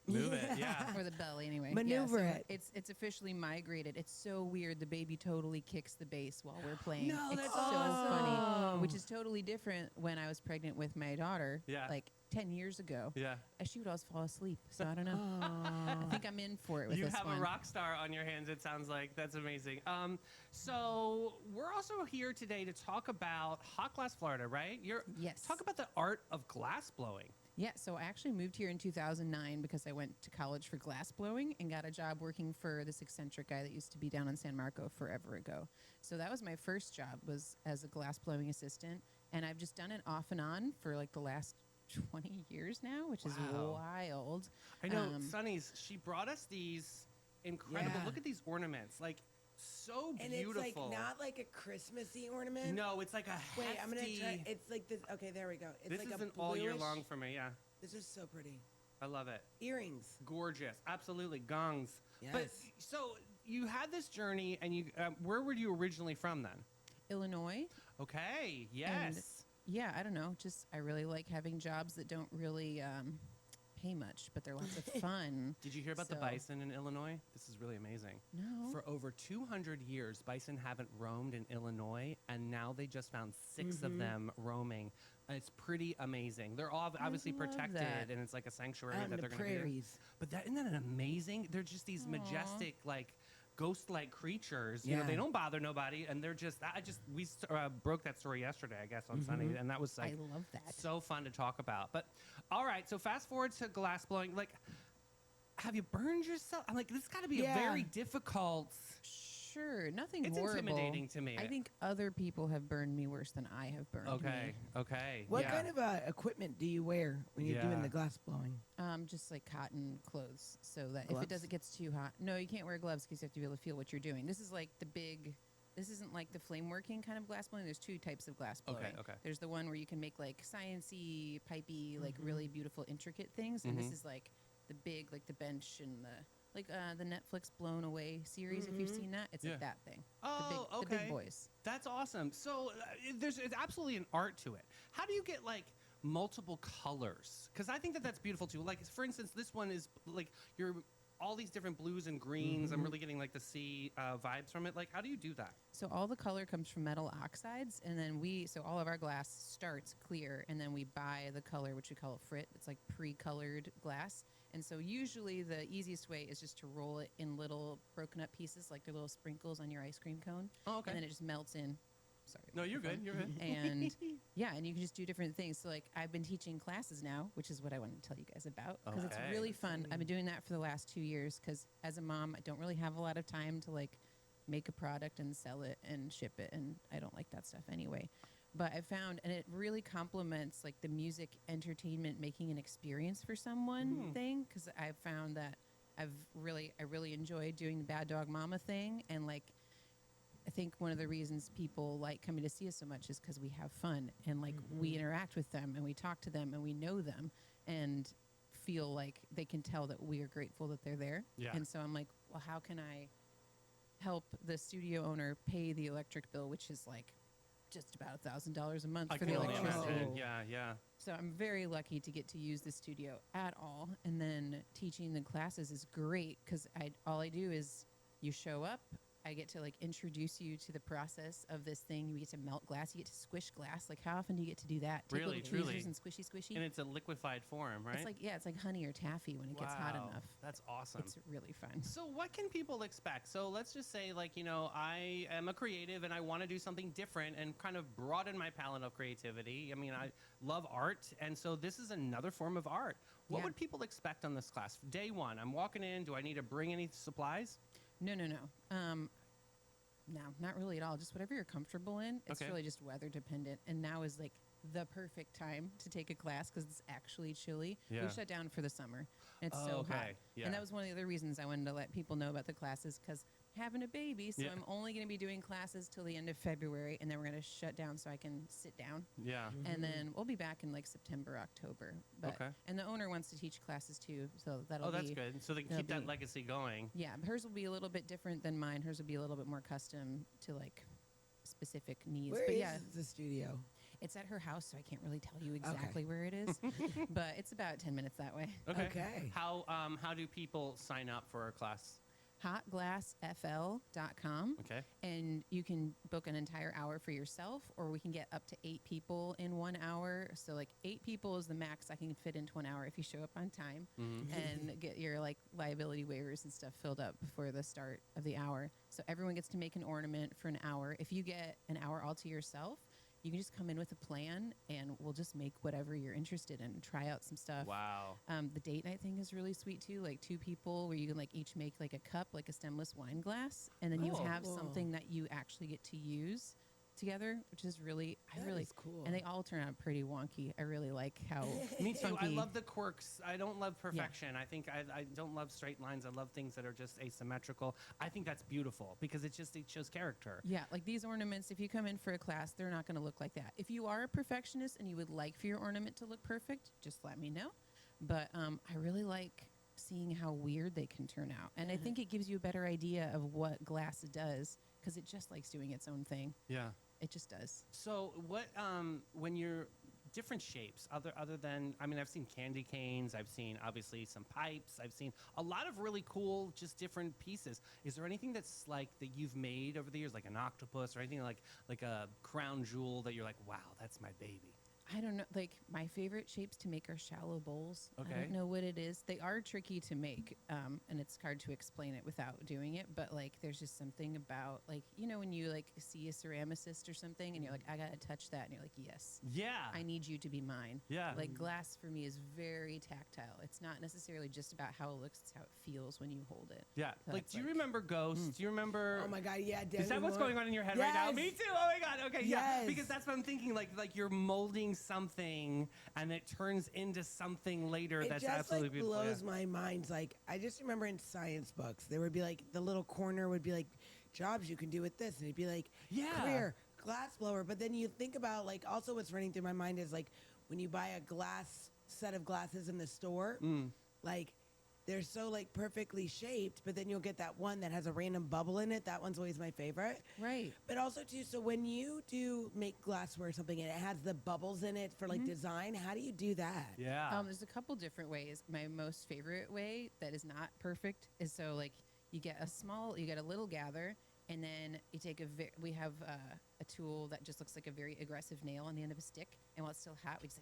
Move it. Yeah. or the belly anyway. Maneuver yeah, it. It's officially migrated. It's so weird. The baby totally kicks the bass while we're playing. No, it's that's so awesome. funny. Which is totally different when I was pregnant with my daughter. Yeah. Like 10 years ago. Yeah. She would always fall asleep. So I don't know. I think I'm in for it with You this have one. a rock star on your hands. It sounds like that's amazing. So we're also here today to talk about Hot Glass, Florida, right? Yes. Talk about the art of glass blowing. Yeah, so I actually moved here in 2009 because I went to college for glass blowing and got a job working for this eccentric guy that used to be down in San Marco forever ago. So that was my first job, was as a glass blowing assistant, and I've just done it off and on for like the last 20 years now, which is Wow. wild. I know, Sonny's, she brought us these incredible, Yeah. look at these ornaments, like so And beautiful. it's like not like a Christmassy ornament. No, it's like a Wait, I'm gonna hefty- try. It's like this. Okay, there we go. It's This like is a an all year bluish- long for me, yeah. This is so pretty. I love it. Earrings. Gorgeous, absolutely, gongs. But Yes. so you had this journey, and you where were you originally from then? Illinois. Okay, yes. Yeah, I don't know. Just I really like having jobs that don't really pay much, but they're lots of fun. Did you hear about the So- bison in Illinois? This is really amazing. No. For over 200 years, bison haven't roamed in Illinois, and now they just found 6 Mm-hmm. of them roaming. It's pretty amazing. They're all obviously love protected, that. and it's like a sanctuary Out in that the they're going to be. prairies. But isn't that amazing? They're just these majestic, like ghost-like creatures. You know, Yeah. they don't bother nobody, and they're just. We broke that story yesterday, I guess, on Sunday, and that was like I love that. so fun to talk about. But all right, so fast forward to glass blowing. Like, have you burned yourself? I'm like, this got to be a Yeah. very difficult. Sure, nothing It's horrible. intimidating to me. I think other people have burned me worse than I have burned Okay, me. okay. What yeah. kind of equipment do you wear when you're Yeah. doing the glass blowing? Just like cotton clothes, so that if Gloves? it doesn't gets too hot. No, you can't wear gloves because you have to be able to feel what you're doing. This is like the big. This isn't like the flame working kind of glass blowing. There's 2 types of glass blowing. okay. There's the one where you can make like sciencey, pipey, like really beautiful, intricate things, and this is like the big, like the bench and the Netflix Blown Away series. If you've seen that, it's Yeah. like that thing. Oh, the okay. big boys. That's awesome. So there's absolutely an art to it. How do you get like multiple colors? Because I think that that's beautiful too. Like for instance, this one is like you're all these different blues and greens. I'm really getting like the sea vibes from it. Like, how do you do that? So all the color comes from metal oxides, and then so all of our glass starts clear, and then we buy the color, which we call a frit. It's like pre-colored glass. And so usually the easiest way is just to roll it in little broken up pieces, like they're little sprinkles on your ice cream cone. Oh, okay. And then it just melts in. Sorry. No, you're good. You're good. And yeah, and you can just do different things. So like I've been teaching classes now, which is what I wanted to tell you guys about because Okay. it's really fun. I've been doing that for the last 2 years because as a mom, I don't really have a lot of time to like make a product and sell it and ship it, and I don't like that stuff anyway. But I found, and it really complements like the music entertainment, making an experience for someone thing. Because I've found that I really enjoyed doing the Bad Dog Mama thing, and like I think one of the reasons people like coming to see us so much is because we have fun and like we interact with them and we talk to them and we know them and feel like they can tell that we are grateful that they're there. Yeah. And so I'm like, well, how can I help the studio owner pay the electric bill, which is like just about $1,000 a month I for can the only electricity. imagine. Yeah. So I'm very lucky to get to use the studio at all. And then teaching the classes is great because all I do is you show up, I get to like introduce you to the process of this thing. You get to melt glass. You get to squish glass. Like how often do you get to do that? Take Really, little truly. tweezers and squishy. And it's a liquefied form, right? It's like, yeah, it's like honey or taffy when it gets hot Wow, enough. That's awesome. It's really fun. So what can people expect? So let's just say, like, you know, I am a creative and I want to do something different and kind of broaden my palette of creativity. I mean, I love art, and so this is another form of art. What Yeah. would people expect on this class? Day one, I'm walking in. Do I need to bring any supplies? No. No, not really at all. Just whatever you're comfortable in. It's Okay. really just weather dependent. And now is like the perfect time to take a class because it's actually chilly. Yeah. We shut down for the summer. It's Oh, so hot. okay. Yeah. And that was one of the other reasons I wanted to let people know about the classes because having a baby, so Yeah. I'm only going to be doing classes till the end of February, and then we're going to shut down so I can sit down. Yeah. And then we'll be back in like September, October. But, Okay. And the owner wants to teach classes too, so that'll Oh, that's be good. So they can that'll keep that be- legacy going. Yeah, but hers will be a little bit different than mine. Hers will be a little bit more custom to like specific needs. Where but is yeah, the studio? it's at her house, so I can't really tell you exactly where it is. But it's about 10 minutes that way. Okay. How do people sign up for a class? Hotglassfl.com. Okay. And you can book an entire hour for yourself, or we can get up to 8 people in 1 hour. So like 8 people is the max I can fit into 1 hour if you show up on time and get your like liability waivers and stuff filled up before the start of the hour. So everyone gets to make an ornament for an hour. If you get an hour all to yourself, you can just come in with a plan and we'll just make whatever you're interested in, try out some stuff. Wow. The date night thing is really sweet too. Like 2 people where you can like each make like a cup, like a stemless wine glass, and then you Oh, have cool. something that you actually get to use together, which is really, That is cool. And they all turn out pretty wonky. I really like how Me too. I funky- love the quirks. I don't love perfection. I think I don't love straight lines. I love things that are just asymmetrical. I think that's beautiful because it shows character. Yeah, like these ornaments, if you come in for a class, they're not going to look like that. If you are a perfectionist and you would like for your ornament to look perfect, just let me know. But I really like seeing how weird they can turn out. And I think it gives you a better idea of what glass does because it just likes doing its own thing. Yeah. It just does. So what when you're different shapes other than, I mean, I've seen candy canes, I've seen obviously some pipes, I've seen a lot of really cool just different pieces. Is there anything that's like that you've made over the years, like an octopus or anything like a crown jewel that you're like, wow, that's my baby? I don't know. Like my favorite shapes to make are shallow bowls. I Okay. don't know what it is. They are tricky to make, and it's hard to explain it without doing it. But like, there's just something about like when you like see a ceramicist or something, and you're like, I gotta touch that, and you're like, yes, Yeah. I need you to be mine. Yeah. Like glass for me is very tactile. It's not necessarily just about how it looks; it's how it feels when you hold it. Yeah. So Like, it's do you like- remember Ghost? Do you remember? Oh my God, yeah. Is that what's going on in your head right now? Yes. Me too. Oh my God. Okay. Yeah. Yes. Because that's what I'm thinking. Like you're molding something, and it turns into something later. It That's just absolutely like beautiful. blows Yeah. my mind. Like I just remember in science books, there would be like the little corner would be like jobs you can do with this, and it'd be like Yeah. career glass blower. But then you think about like also what's running through my mind is like when you buy a glass set of glasses in the store, like they're so like perfectly shaped, but then you'll get that one that has a random bubble in it. That one's always my favorite. Right. But also too, so when you do make glassware or something and it has the bubbles in it for like design, how do you do that? Yeah. There's a couple different ways. My most favorite way that is not perfect is so like you get a little gather, and then you take we have a tool that just looks like a very aggressive nail on the end of a stick, and while it's still hot, we just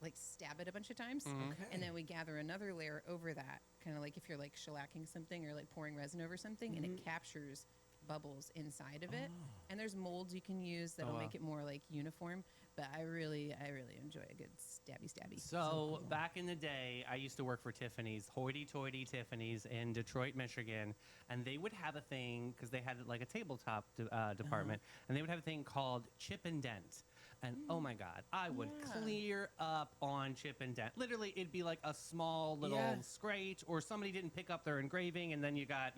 like stab it a bunch of times, and then we gather another layer over that, kind of like if you're like shellacking something or like pouring resin over something, and it captures bubbles inside of it. And there's molds you can use that'll wow. make it more like uniform. But I really enjoy a good stabby. So back in the day, I used to work for Tiffany's, hoity-toity Tiffany's in Detroit, Michigan, and they would have a thing because they had like a tabletop department, and they would have a thing called chip and dent. And oh my God, I would Yeah. clear up on chip and dent. Literally, it'd be like a small little Yeah. scratch, or somebody didn't pick up their engraving, and then you got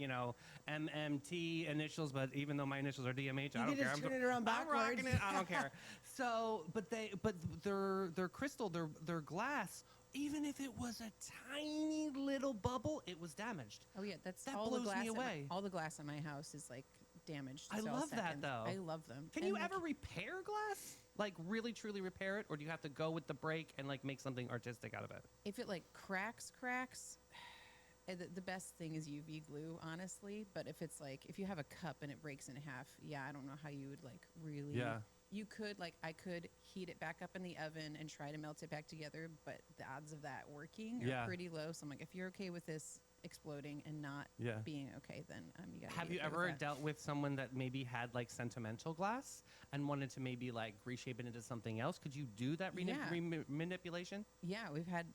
MMT initials. But even though my initials are DMH, I You don't could care. just turn it around I'm rocking backwards. it. I don't care. So, but their crystal, their glass, even if it was a tiny little bubble, it was damaged. Oh yeah, that's That all blows the glass. me away. All the glass in my house is like damaged. I so I'll love that, second. though. I love them. Can And, you like, ever repair glass? Like really truly repair it, or do you have to go with the break and like make something artistic out of it? if it like cracks, the best thing is UV glue, honestly. But if it's like, if you have a cup and it breaks in half, yeah, I don't know how you would like really. Yeah. You could like, I could heat it back up in the oven and try to melt it back together, but the odds of that working Yeah. are pretty low. So I'm like, if you're okay with this exploding and not Yeah. being okay, then you gotta Have be you okay with ever that. dealt with someone that maybe had like sentimental glass and wanted to maybe like reshape it into something else? Could you do that Yeah. manipulation? Yeah, we've had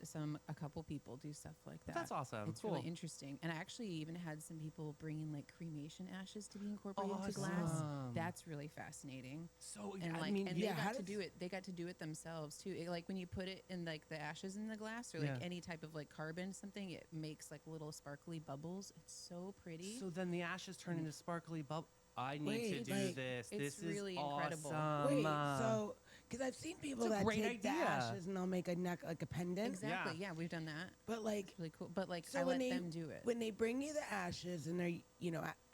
a couple people do stuff like that. That's awesome. It's Cool. really interesting. And I actually even had some people bringing like cremation ashes to be incorporated into glass. Awesome. That's really fascinating. So And I like, mean, and yeah, they how got to does- do it. They got to do it themselves too. Like when you put it in like the ashes in the glass or like Yeah. any type of like carbon something, it makes like little sparkly bubbles. It's so pretty. so then the ashes turn into sparkly bubble. I need to Wait, do like, this. it's This really is incredible. awesome. Wait, so because I've seen people a that great take the idea. ashes and they'll make a neck like a pendant. Exactly. Yeah, we've done that. But like, It's really cool. But like, so I when let they them do it. when they bring you the ashes and they're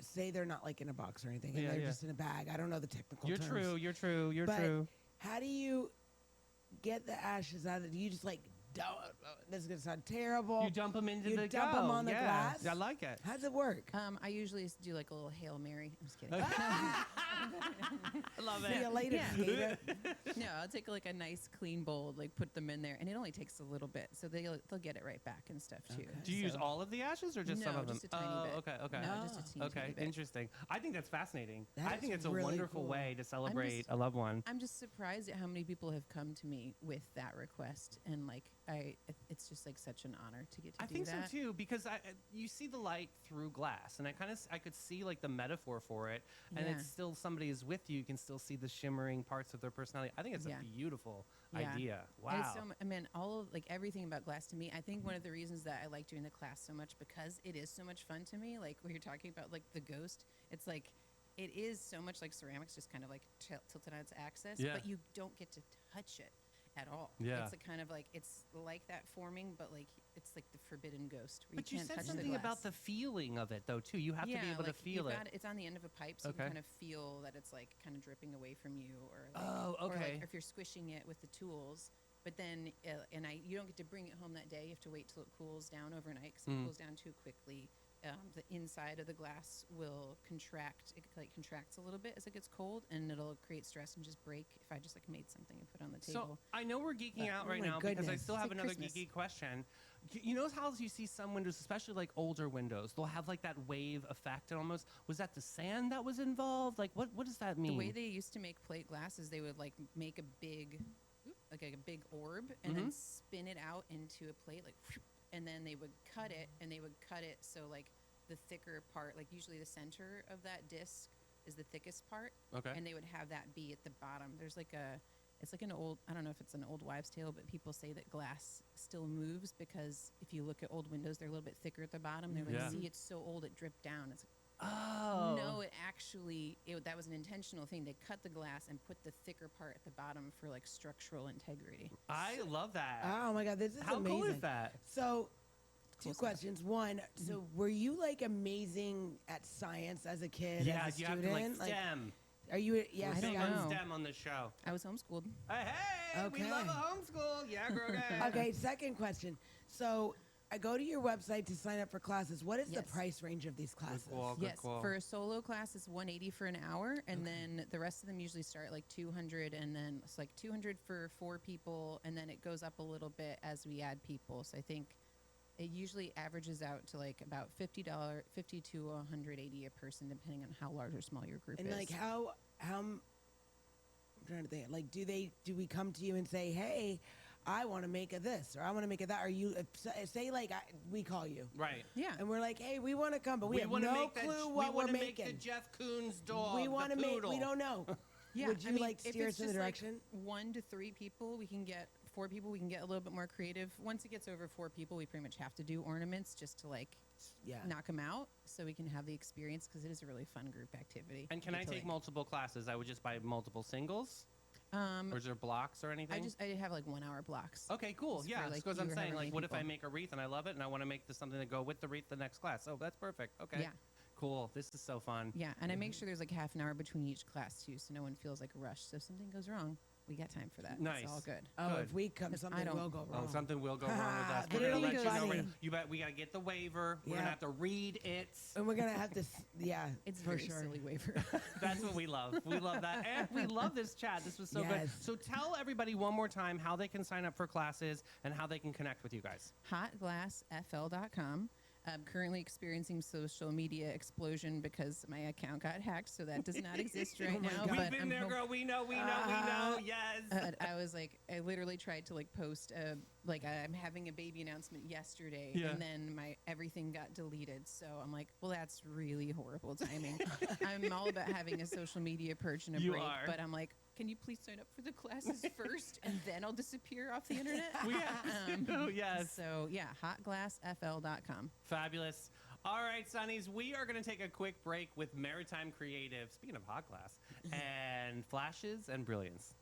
say they're not like in a box or anything and Yeah, they're yeah. just in a bag. I don't know the technical You're terms. true. You're true. You're But true. how do you get the ashes out of? Do you just like? This is gonna sound terrible. You dump them into You the dump 'em go. on the Yeah. glass? I like it. How does it work? I usually do like a little Hail Mary. I'm just kidding. I love See you it. later, Yeah. skater. No, I'll take like a nice clean bowl, like put them in there, and it only takes a little bit, so they'll get it right back and stuff too. Do you use So- all of the ashes or just some No, of them? just a tiny oh, bit. okay, okay. No, just a teeny, Okay, teeny bit. interesting. I think that's fascinating. That I is think it's a really wonderful cool. way to celebrate just- a loved one. I'm just surprised at how many people have come to me with that request, and like it's just like such an honor to get to I do think that. so too because you see the light through glass, and I could see like the metaphor for it, and Yeah. it's still somebody is with you. You can still see the shimmering parts of their personality. I think it's Yeah. a beautiful Yeah. idea. Wow. And it's so, I mean, all of like everything about glass to me. I think one of the reasons that I like doing the class so much because it is so much fun to me. Like when you're talking about like the ghost, it's like it is so much like ceramics, just kind of like tilted on its axis, Yeah. but you don't get to touch it at all. Yeah. It's a kind of like it's like that forming, but like it's like the forbidden ghost. Where But you can't said touch the something about glass. the feeling of it though too. You have to be able to like, feel you've it. got it's on the end of a pipe, so Okay. you kind of feel that it's like kind of dripping away from you, or like, Oh, or okay. like if you're squishing it with the tools. But then, you don't get to bring it home that day. You have to wait till it cools down overnight because Mm. it cools down too quickly. The inside of the glass will contract. It like contracts a little bit as it gets cold, and it'll create stress and just break. If I just like made something and put it on the table. So I know we're geeking out oh right my now because I goodness. still It's have like another Christmas. geeky question. You know how you see some windows, especially like older windows, they'll have like that wave effect almost. Was that the sand that was involved? Like what does that mean? The way they used to make plate glass is they would like make a big, like a big orb, and then spin it out into a plate, like, and then they would cut it, so like the thicker part, like usually the center of that disc is the thickest part, Okay. and they would have that be at the bottom. There's like it's like an old, I don't know if it's an old wives' tale, but people say that glass still moves because if you look at old windows, they're a little bit thicker at the bottom. They're like, Yeah. see, it's so old, it dripped down. It's Oh. no, that was an intentional thing. They cut the glass and put the thicker part at the bottom for like structural integrity. I love that. Oh my god, this is How amazing. cool is that? So, two Cool stuff. questions. One, so were you like amazing at science as a kid? Yeah, as a you student? have to like STEM. Are you? Yes. I don't Big I'm- on know. STEM on the show. I was homeschooled. Hey, we love a Okay. homeschool. Yeah, Grogan. Okay. Second question. So, I go to your website to sign up for classes. What is the Yes. price range of these classes? call. Good Yes, call. for a solo class, it's $180 for an hour, and then the rest of them usually start at like $200, and then it's like $200 for 4 people, and then it goes up a little bit as we add people. So I think it usually averages out to like about $50 to $180 a person, depending on how large or small your group And is. like how I'm trying to think. Like, do we come to you and say, hey, I want to make a this or I want to make a that? Or you say like we call you Right. yeah, and we're like, hey, we want to come, but we have wanna no make that, clue we what we're wanna make making. the Jeff Koons dog. We want to the make. poodle. We don't know. yeah. Would you I mean, like if steer it's us in the just, like, direction? 1 to 3 people, we can get 4 people. We can get a little bit more creative. Once it gets over 4 people, we pretty much have to do ornaments just to like Yeah. knock them out, so we can have the experience because it is a really fun group activity. And can I take multiple classes? I would just buy multiple singles, or is there blocks or anything? I have like 1 hour blocks. Okay, cool. Just Yeah, for, like, because you I'm or saying, however like, many what if I people. make a wreath and I love it and I want to make something to go with the wreath the next class? Oh, that's perfect. Okay. Yeah. Cool. This is so fun. Yeah, and I make sure there's like half an hour between each class too, so no one feels like rushed. So if something goes wrong, we got time for that. Nice. It's all good. Oh, Good. if we come, something don't- will go Oh, wrong. something will go wrong with us. But We're gonna it'll let be you know. funny. You bet. We gotta get the waiver. We're Yeah. gonna have to read it. And we're gonna have to, yeah, It's for very sure. silly waiver. That's what we love. We love that, and we love this chat. This was so good. Yes. So tell everybody one more time how they can sign up for classes and how they can connect with you guys. Hotglassfl.com. I'm currently experiencing social media explosion because my account got hacked, so that does not exist right Oh my now. God. We've But been I'm there, hop- girl. We know. Yes. I was like, I literally tried to like post like I'm having a baby announcement yesterday, Yeah. and then my everything got deleted. So I'm like, well, that's really horrible timing. I'm all about having a social media purge and a You break, are. but I'm like, can you please sign up for the classes first, and then I'll disappear off the internet? We have to. Yes. So yeah, hotglassfl.com. Fabulous. All right, Sonnies, we are going to take a quick break with Maritime Creative, speaking of hot glass, and flashes and brilliance.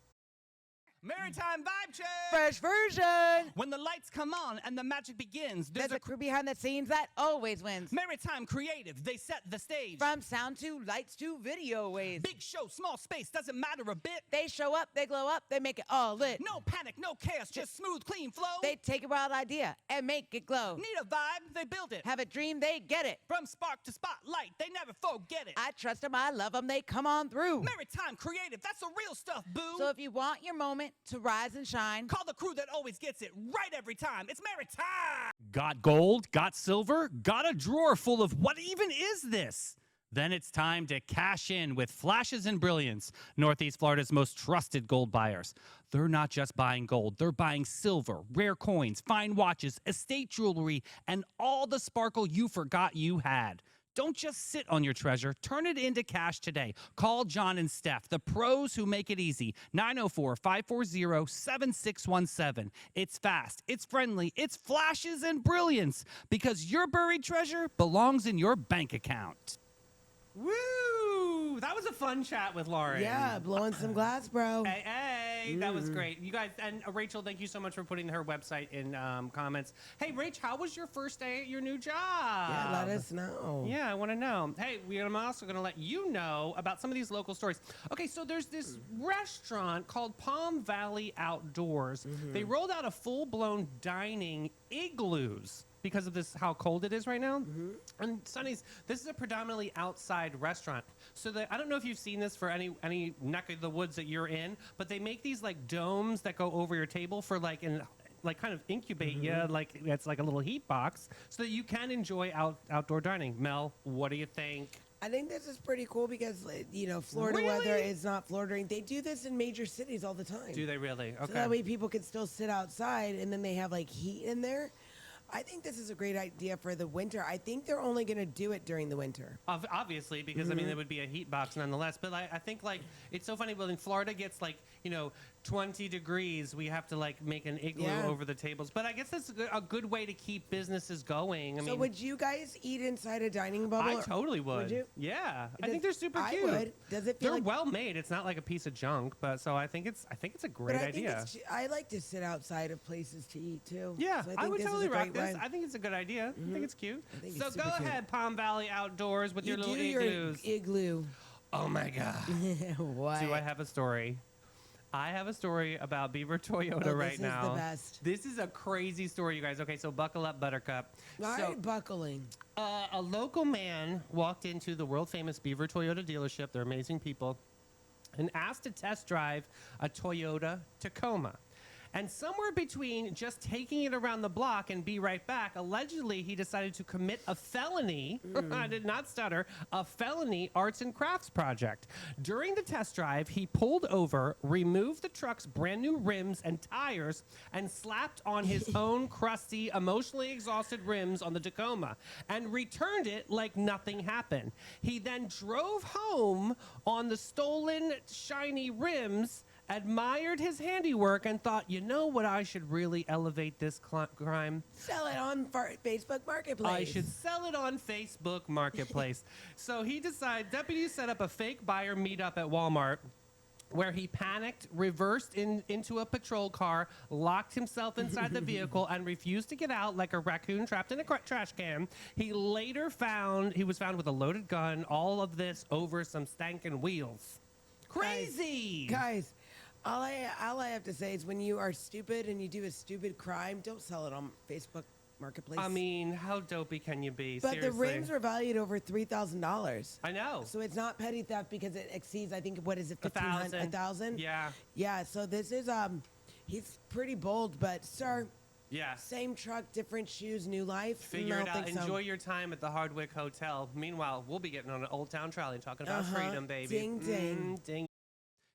Maritime vibe check. Fresh version. When the lights come on and the magic begins, There's a crew behind the scenes that always wins. Maritime Creative. They set the stage. From sound to lights to video waves. Big show, small space, doesn't matter a bit. They show up, they glow up, they make it all lit. No panic, no chaos, just smooth, clean flow. They take a wild idea and make it glow. need a vibe, they build it. Have a dream, they get it. From spark to spotlight, they never forget it. I trust them, I love them, they come on through. Maritime Creative, that's the real stuff, boo. So if you want your moment to rise and shine, Call the crew that always gets it right every time. It's Maritime. Got gold? Got silver? Got a drawer full of what even is this? Then it's time to cash in with Flashes and Brilliance, Northeast Florida's most trusted gold buyers. They're not just buying gold, they're buying silver, rare coins, fine watches, estate jewelry, and all the sparkle you forgot you had. Don't just sit on your treasure. Turn it into cash today. Call John and Steph, the pros who make it easy. 904-540-7617. It's fast, it's friendly, it's Flashes and Brilliance, because your buried treasure belongs in your bank account. Woo! That was a fun chat with Lauren. yeah, blowing some glass, bro. Hey, that was great. You guys, and Rachel, thank you so much for putting her website in comments. Hey, Rach, how was your first day at your new job? Yeah, let us know. Yeah, I want to know. Hey, I'm also going to let you know about some of these local stories. Okay, so there's this restaurant called Palm Valley Outdoors. They rolled out a full-blown dining igloos because of this, how cold it is right now. And Sonny's, this is a predominantly outside restaurant. So I don't know if you've seen this for any neck of the woods that you're in, but they make these like domes that go over your table for like kind of incubate you, like it's like a little heat box, so that you can enjoy outdoor dining. Mel, what do you think? I think this is pretty cool because, Florida Really? weather is not Florida. They do this in major cities all the time. Do they really? Okay. So that way people can still sit outside and then they have like heat in there. I think this is a great idea for the winter. I think they're only going to do it during the winter. Obviously, because I mean, it would be a heat box nonetheless. But I think like it's so funny. Well, in Florida gets like 20 degrees. We have to like make an igloo Yeah. over the tables. But I guess that's a good way to keep businesses going. I So mean, would you guys eat inside a dining bubble? I or- totally would. you? Yeah, I Does- think they're super I cute. would. Does it feel They're like? well made. It's not like a piece of junk. But so I think it's a great But I idea. think I like to sit outside of places to eat too. Yeah, So I I think would this is totally a rock great this. way. I think it's a good idea. I think it's cute. I think So it's go super cute. ahead, Palm Valley Outdoors with You your little do your igloos. igloo. Oh my God. What? Do I have a story? I have a story about Beaver Toyota Oh, right this is now. the best. This is a crazy story, you guys. Okay, so buckle up, Buttercup. All So, right, buckling. a local man walked into the world-famous Beaver Toyota dealership. They're amazing people. And asked to test drive a Toyota Tacoma. And somewhere between just taking it around the block and be right back, allegedly he decided to commit a felony. I did not stutter. A felony arts and crafts project. During the test drive, he pulled over, removed the truck's brand new rims and tires, and slapped on his own crusty, emotionally exhausted rims on the Tacoma, and returned it like nothing happened. He then drove home on the stolen, shiny rims, admired his handiwork, and thought, you know what, I should really elevate this crime? Sell it on Facebook Marketplace. I should sell it on Facebook Marketplace. So he decided, deputies set up a fake buyer meetup at Walmart, where he panicked, reversed into a patrol car, locked himself inside the vehicle, and refused to get out like a raccoon trapped in a trash can. He later was found with a loaded gun, all of this over some stankin' wheels. Crazy! Guys, All I have to say is when you are stupid and you do a stupid crime, don't sell it on Facebook Marketplace. I mean, how dopey can you be? but Seriously. the rings are valued over $3,000. I know. So it's not petty theft because it exceeds, I think, what is it, 1,000. 1,000? Yeah. Yeah, so this is, he's pretty bold, but sir, Yeah. same truck, different shoes, new life. Figure No, it don't out. think so. Enjoy your time at the Hardwick Hotel. Meanwhile, we'll be getting on an Old Town Trolley and talking about freedom, baby. Ding, ding. Ding.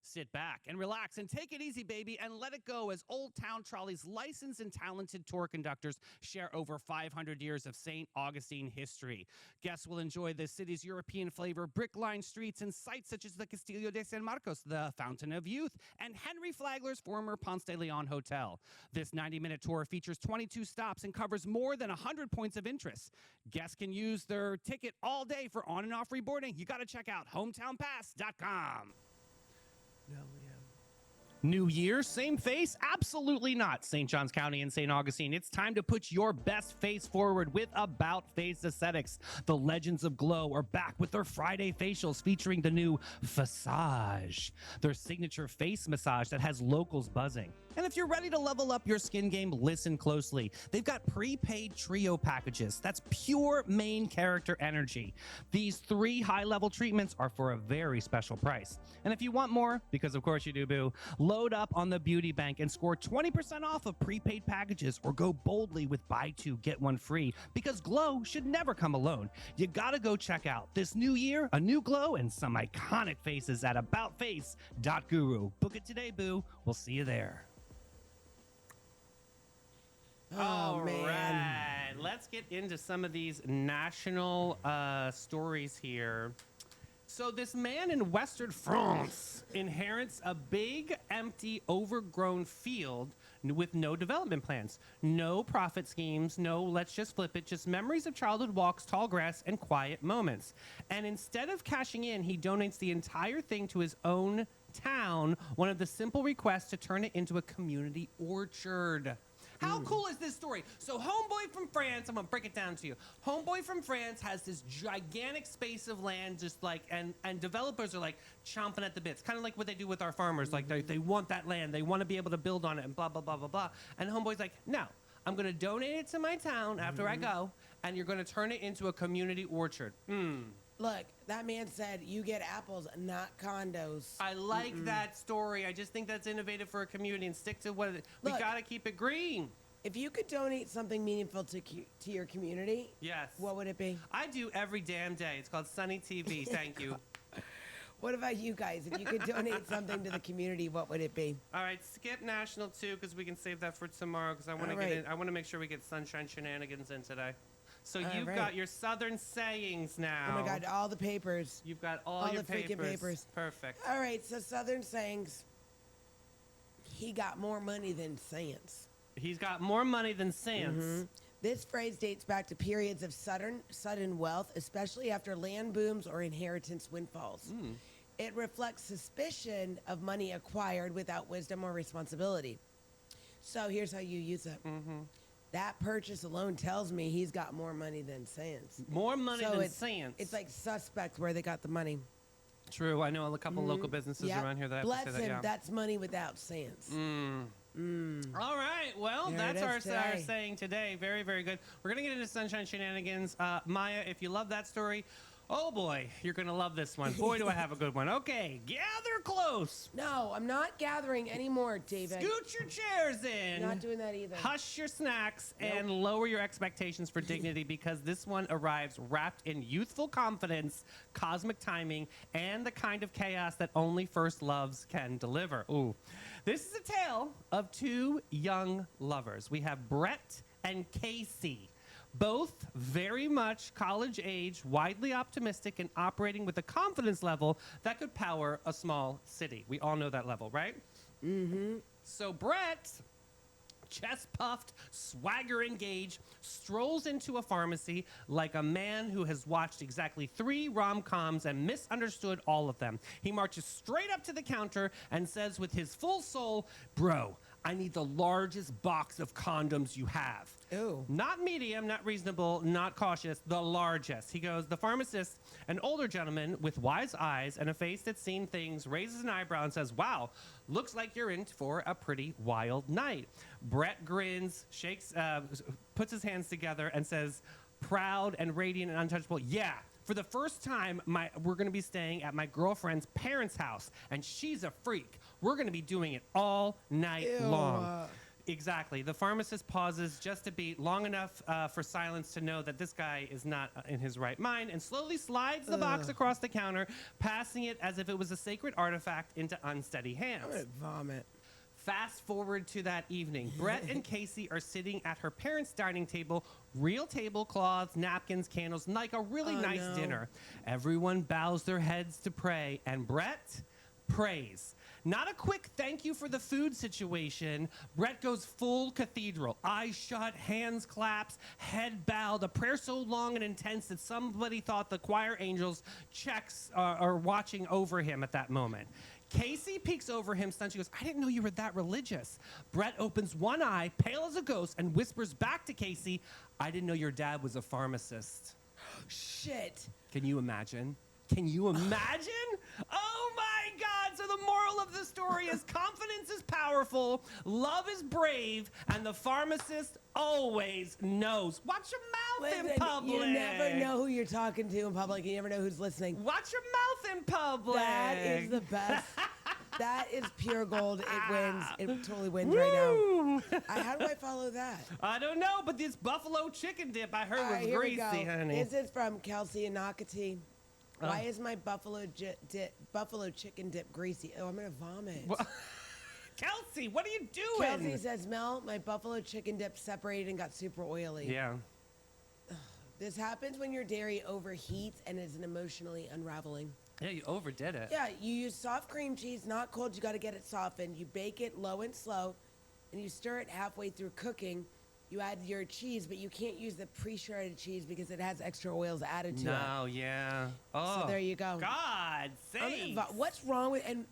Sit back and relax and take it easy, baby, and let it go as Old Town Trolley's licensed and talented tour conductors share over 500 years of St. Augustine history. Guests will enjoy the city's European flavor, brick-lined streets, and sites such as the Castillo de San Marcos, the Fountain of Youth, and Henry Flagler's former Ponce de Leon Hotel. This 90-minute tour features 22 stops and covers more than 100 points of interest. Guests can use their ticket all day for on and off reboarding. You got to check out hometownpass.com. New year, same face? Absolutely not. St. Johns County and St. Augustine, it's time to put your best face forward with About Face Aesthetics. The Legends of Glow are back with their Friday facials featuring the new Fassage, their signature face massage that has locals buzzing. And if you're ready to level up your skin game, listen closely. They've got prepaid trio packages. That's pure main character energy. These 3 high-level treatments are for a very special price. And if you want more, because of course you do, boo, load up on the Beauty Bank and score 20% off of prepaid packages, or go boldly with buy 2, get 1 free, because glow should never come alone. You gotta go check out this new year, a new glow, and some iconic faces at aboutface.guru. Book it today, boo. We'll see you there. Oh, man. Right. Let's get into some of these national stories here. So this man in Western France inherits a big, empty, overgrown field with no development plans, no profit schemes, no let's just flip it, just memories of childhood walks, tall grass, and quiet moments. And instead of cashing in, he donates the entire thing to his own town, one of the simple requests to turn it into a community orchard. How cool is this story? So homeboy from France, I'm gonna break it down to you. Homeboy from France has this gigantic space of land, just like, and developers are like chomping at the bits, kind of like what they do with our farmers. Like they want that land, they want to be able to build on it, and blah blah blah blah blah. And homeboy's like, no, I'm gonna donate it to my town after I go, and you're gonna turn it into a community orchard. Look, that man said you get apples, not condos. I like that story. I just think that's innovative for a community, and stick to what we Look, gotta keep it green. If you could donate something meaningful to your community, Yes. what would it be? I do every damn day. It's called Sunny TV. Thank you. What about you guys? If you could donate something to the community, what would it be? All right, skip national too, because we can save that for tomorrow. Because I want to All get right. in. I want to make sure we get sunshine shenanigans in today. So All you've right. got your Southern sayings now. Oh my God, all the papers. You've got all All your the freaking papers. Perfect. All right, so Southern sayings. He got more money than sense. He's got more money than sense. This phrase dates back to periods of sudden wealth, especially after land booms or inheritance windfalls. It reflects suspicion of money acquired without wisdom or responsibility. So here's how you use it. That purchase alone tells me he's got more money than sense. More money So than it's, sense. It's like suspect where they got the money. True. I know a couple local businesses Yep. around here that have Bless to say that. him, Yeah. that's money without sense. All right. Well, There that's it our is today. saying today. Very, very good. We're going to get into sunshine shenanigans. Maya, if you love that story, oh boy, you're going to love this one. Boy, do I have a good one. Okay, gather close. No, I'm not gathering anymore, David. Scoot your chairs in. Not doing that either. Hush your snacks and lower your expectations for dignity, because this one arrives wrapped in youthful confidence, cosmic timing, and the kind of chaos that only first loves can deliver. Ooh. This is a tale of 2 young lovers. We have Brett and Casey. Both very much college age, widely optimistic, and operating with a confidence level that could power a small city. We all know that level, right? So Brett, chest puffed, swagger engaged, strolls into a pharmacy like a man who has watched exactly 3 rom-coms and misunderstood all of them. He marches straight up to the counter and says with his full soul, "Bro, I need the largest box of condoms you have. Ew. Not medium, not reasonable, not cautious, the largest. He goes, the pharmacist, an older gentleman with wise eyes and a face that's seen things, raises an eyebrow and says, wow, looks like you're in for a pretty wild night. Brett grins, shakes, puts his hands together and says, proud and radiant and untouchable, yeah. For the first time, we're going to be staying at my girlfriend's parents' house, and she's a freak. We're going to be doing it all night long. Exactly. The pharmacist pauses just a beat, long enough for silence to know that this guy is not in his right mind, and slowly slides the box across the counter, passing it as if it was a sacred artifact into unsteady hands. I'm gonna vomit. Fast forward to that evening. Brett and Casey are sitting at her parents' dining table, real tablecloths, napkins, candles, like a really nice dinner. Everyone bows their heads to pray, and Brett prays. Not a quick thank you for the food situation. Brett goes full cathedral. Eyes shut, hands claps, head bowed. A prayer so long and intense that somebody thought the choir angels are watching over him at that moment. Casey peeks over him, stunned. She goes, I didn't know you were that religious. Brett opens one eye, pale as a ghost, and whispers back to Casey, I didn't know your dad was a pharmacist. Shit. Can you imagine? Can you imagine? Oh my God. So the moral of the story is confidence is powerful, love is brave, and the pharmacist always knows. Watch your mouth in public. You never know who you're talking to in public. You never know who's listening. Watch your mouth in public. That is the best. That is pure gold. It wins. It totally wins right now. How do I follow that? I don't know, but this buffalo chicken dip I heard All right, was here we greasy, go. honey. This is from Kelsey and Nakati. Why is my buffalo chicken dip greasy? Oh, I'm gonna vomit. Kelsey, what are you doing? Kelsey says, Mel, my buffalo chicken dip separated and got super oily. Yeah. This happens when your dairy overheats and is emotionally unraveling. Yeah, you overdid it. Yeah, you use soft cream cheese, not cold. You got to get it softened. You bake it low and slow, and you stir it halfway through cooking. You add your cheese, but you can't use the pre-shredded cheese because it has extra oils added to it. No, yeah. Oh, So there you go. God, sakes. What's wrong with and?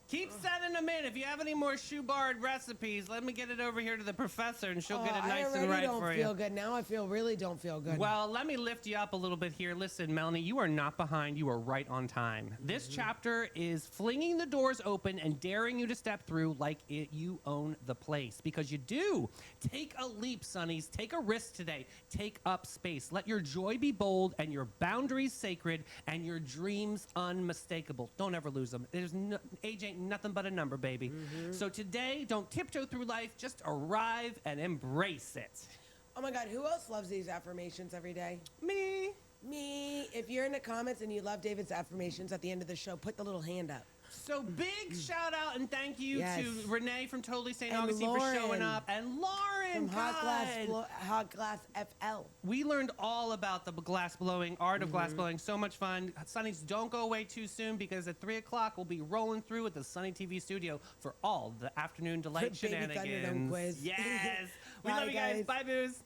Keep sending them in. If you have any more shoe-barred recipes, let me get it over here to the professor, and she'll get it nice and right for you. I already don't feel good. Now I really don't feel good. Well, let me lift you up a little bit here. Listen, Melanie, you are not behind. You are right on time. This chapter is flinging the doors open and daring you to step through like you own the place. Because you do. Take a leap, Sonnies. Take a risk today. Take up space. Let your joy be bold and your boundaries sacred and your dreams unmistakable. Don't ever lose them. Age ain't nothing but a number, baby. So today, don't tiptoe through life. Just arrive and embrace it. Oh my God, who else loves these affirmations every day? Me. Me. If you're in the comments and you love David's affirmations at the end of the show, put the little hand up. So big shout out and thank you Yes. to Renee from Totally St. And Augustine for showing Lauren. up. And Lauren, From Hot God. Glass FL. We learned all about the glass blowing, art of glass blowing. So much fun. Sonnies, don't go away too soon because at 3 o'clock we'll be rolling through at the Sunny TV studio for all the afternoon delight For Baby Thunderdome shenanigans. quiz. Yes. We Bye, love you guys. guys. Bye, booze.